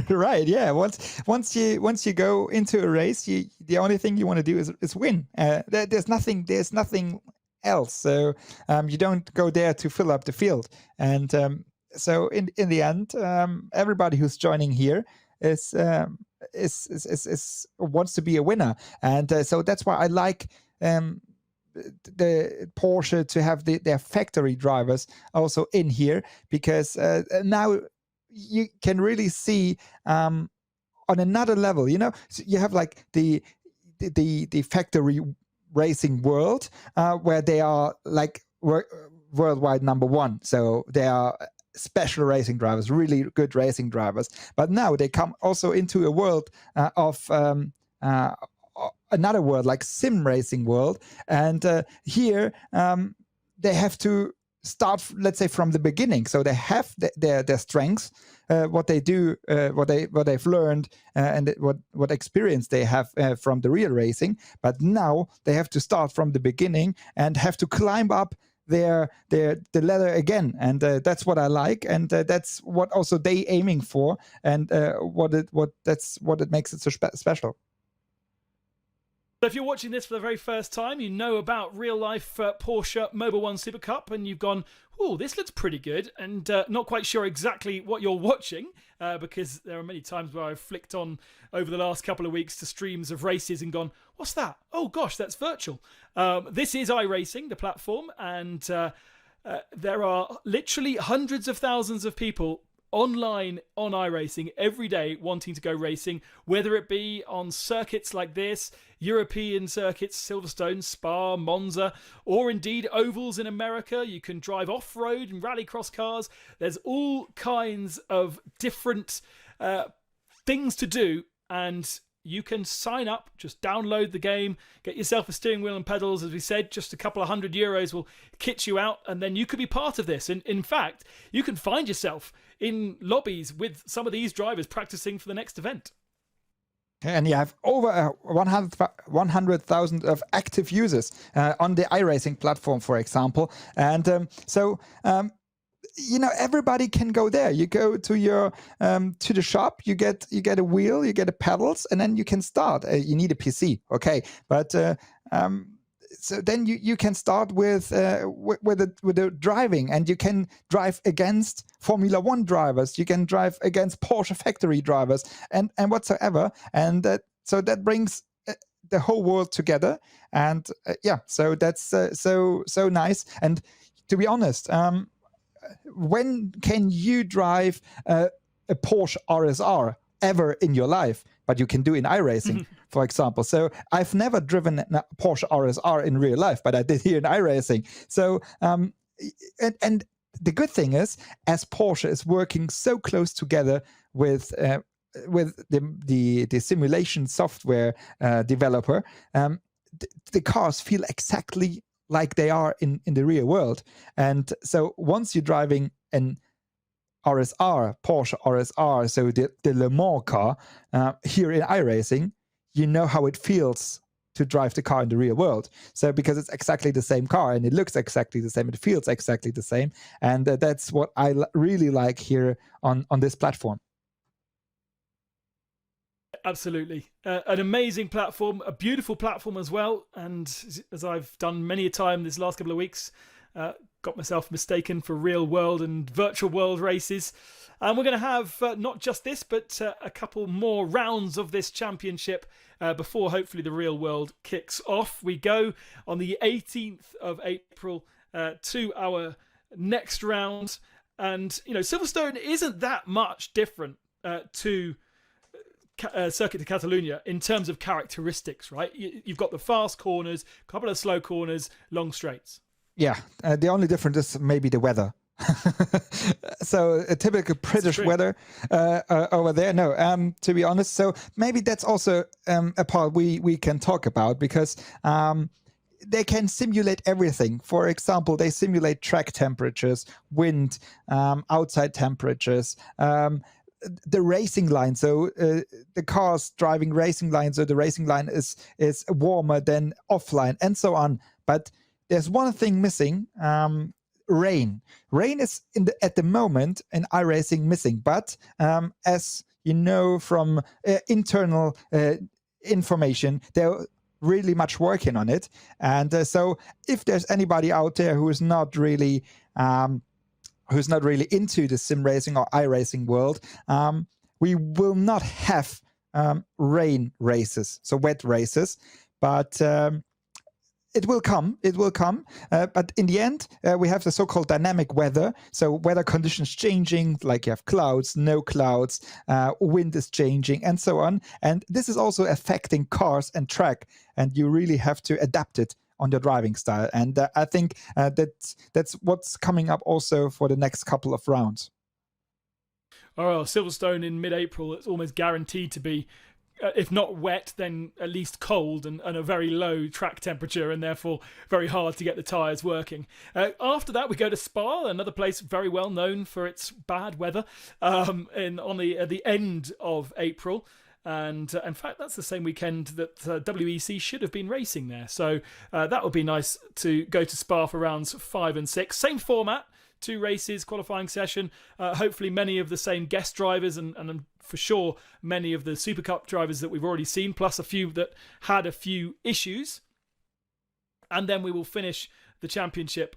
Right, yeah. Once you go into a race, the only thing you want to do is win. There's nothing else. So you don't go there to fill up the field. And so in the end, everybody who's joining here is wants to be a winner, and so that's why I like the Porsche to have their factory drivers also in here, because now you can really see on another level. So you have like the factory racing world where they are like worldwide number one. So they are special racing drivers, really good racing drivers. But now they come also into a world of another world, like sim racing world. And here they have to start, let's say, from the beginning. So they have their strengths, what they do, what they've learned, and what experience they have from the real racing. But now they have to start from the beginning and have to climb up the ladder again, and that's what I like, and that's what also they aiming for, and that's what it makes it so special. So if you're watching this for the very first time, you know about real-life Porsche Mobil 1 Supercup, and you've gone, oh, this looks pretty good, and not quite sure exactly what you're watching, because there are many times where I've flicked on over the last couple of weeks to streams of races and gone, what's that? Oh, gosh, that's virtual. This is iRacing, the platform, and there are literally hundreds of thousands of people online on iRacing every day wanting to go racing, whether it be on circuits like this, European circuits, Silverstone, Spa, Monza, or indeed ovals in America. You can drive off-road and rallycross cars. There's all kinds of different things to do, and you can sign up, just download the game, get yourself a steering wheel and pedals. As we said, just a couple of €100 will kit you out, and then you could be part of this. And in fact, you can find yourself in lobbies with some of these drivers practicing for the next event. And you have over 100,000 of active users on the iRacing platform, for example. And everybody can go there. You go to your to the shop, you get a wheel, you get a pedals, and then you can start. You need a PC, okay? But so then you can start with the driving, and you can drive against Formula One drivers. You can drive against Porsche factory drivers, and whatsoever. And so that brings the whole world together. And so that's so nice. And to be honest, when can you drive a Porsche RSR ever in your life? But you can do in iRacing, for example. So I've never driven a Porsche RSR in real life, but I did here in iRacing. So and the good thing is, as Porsche is working so close together with the simulation software developer, the cars feel exactly like they are in the real world. And so once you're driving an RSR, Porsche RSR, so the Le Mans car, here in iRacing, you know how it feels to drive the car in the real world. So because it's exactly the same car, and it looks exactly the same, it feels exactly the same. And that's what I really like here on this platform. Absolutely. An amazing platform, a beautiful platform as well. And as I've done many a time this last couple of weeks, got myself mistaken for real world and virtual world races. And we're going to have not just this, but a couple more rounds of this championship before hopefully the real world kicks off. We go on the 18th of April to our next round. And, Silverstone isn't that much different to Circuit de Catalunya in terms of characteristics, right? You've got the fast corners, a couple of slow corners, long straights. Yeah, the only difference is maybe the weather. So a typical British weather over there. No, to be honest. So maybe that's also a part we can talk about, because they can simulate everything. For example, they simulate track temperatures, wind, outside temperatures, the racing line. So the cars driving racing lines, so the racing line is warmer than offline, and so on. But there's one thing missing: rain. Rain is at the moment in iRacing missing. But as you know from internal information, they're really much working on it. And so if there's anybody out there who is not really into the sim racing or iRacing world, we will not have rain races, so wet races, but it will come. But in the end, we have the so-called dynamic weather. So weather conditions changing, like you have clouds, no clouds, wind is changing, and so on. And this is also affecting cars and track, and you really have to adapt it on your driving style. And I think that's what's coming up also for the next couple of rounds. Oh, Silverstone in mid-April, it's almost guaranteed to be, if not wet, then at least cold and a very low track temperature, and therefore very hard to get the tyres working. After that, we go to Spa, another place very well known for its bad weather, at the end of April. And in fact, that's the same weekend that WEC should have been racing there. So that would be nice to go to Spa for rounds 5 and 6. Same format, 2 races, qualifying session. Hopefully many of the same guest drivers and for sure many of the Supercup drivers that we've already seen, plus a few that had a few issues. And then we will finish the championship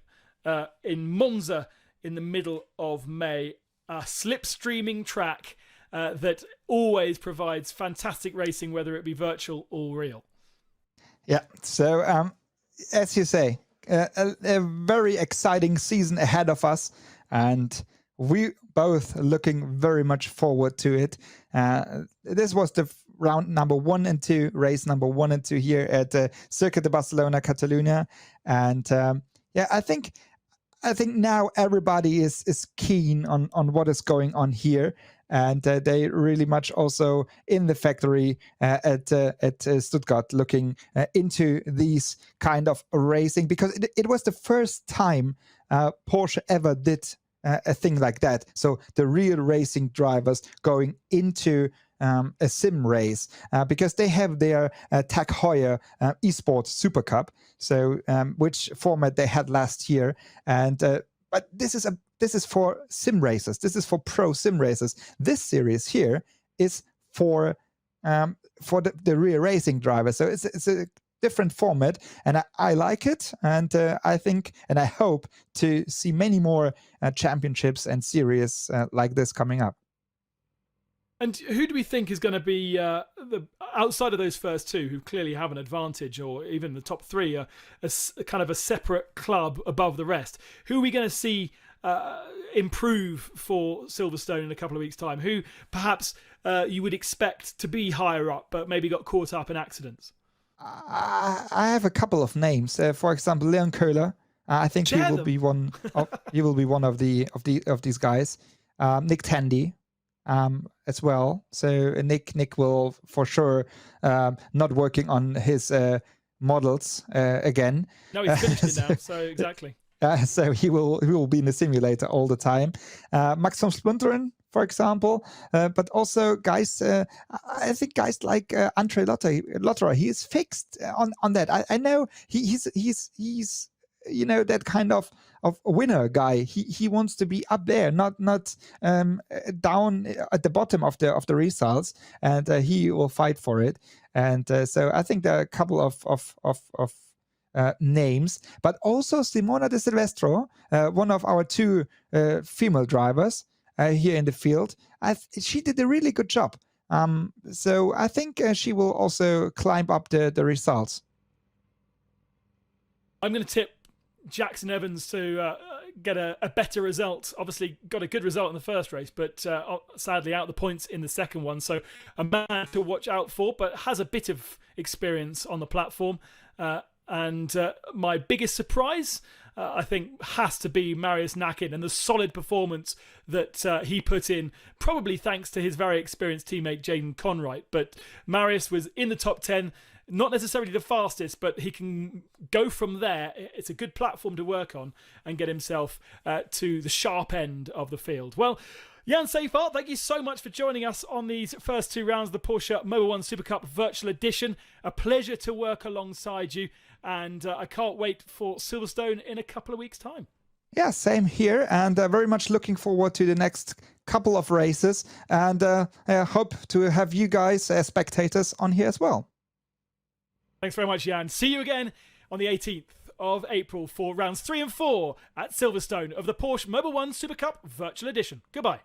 in Monza in the middle of May. A slipstreaming track that always provides fantastic racing, whether it be virtual or real. Yeah, so as you say, a very exciting season ahead of us, and we both looking very much forward to it. This was the round number 1 and 2, race number 1 and 2 here at Circuit de Barcelona, Catalunya, and I think now everybody is keen on what is going on here, and they really much also in the factory at Stuttgart looking into these kind of racing, because it was the first time Porsche ever did a thing like that. So the real racing drivers going into a sim race, because they have their Tag Heuer esports Supercup, so which format they had last year, and but this is for sim racers. This is for pro sim racers. This series here is for the real racing drivers. So it's a different format, and I like it, and I think and I hope to see many more championships and series like this coming up. And who do we think is going to be the outside of those first 2, who clearly have an advantage, or even the top 3 are a kind of a separate club above the rest? Who are we going to see improve for Silverstone in a couple of weeks' time? Who perhaps you would expect to be higher up, but maybe got caught up in accidents? I have a couple of names. For example, Leon Köhler. I think he will be one. He will be one of these guys. Nick Tandy. As well. So Nick will for sure not working on his models again. No, he's finished it now. So exactly. So he will be in the simulator all the time. Max von Splunderen, for example, but also guys. I think guys like Andre Lotterer. He is fixed on that. I know he's that kind of winner guy. He wants to be up there, not down at the bottom of the results, and he will fight for it. And so I think there are a couple of names, but also Simona de Silvestro, one of our 2 female drivers here in the field. She did a really good job. So I think she will also climb up the results. I'm going to tip Jackson Evans to get a better result. Obviously got a good result in the first race, but sadly out the points in the second one. So a man to watch out for, but has a bit of experience on the platform. And my biggest surprise, I think, has to be Marius Nakin and the solid performance that he put in, probably thanks to his very experienced teammate Jaden Conright. But Marius was in the top 10, not necessarily the fastest, but he can go from there. It's a good platform to work on and get himself to the sharp end of the field. Well, Jan Seifert, thank you so much for joining us on these first 2 rounds of the Porsche Mobil 1 Supercup Virtual Edition. A pleasure to work alongside you, and I can't wait for Silverstone in a couple of weeks' time. Yeah, same here, and very much looking forward to the next couple of races, and I hope to have you guys as spectators on here as well. Thanks very much, Jan. See you again on the 18th of April for rounds 3 and 4 at Silverstone of the Porsche Mobil 1 Supercup Virtual Edition. Goodbye.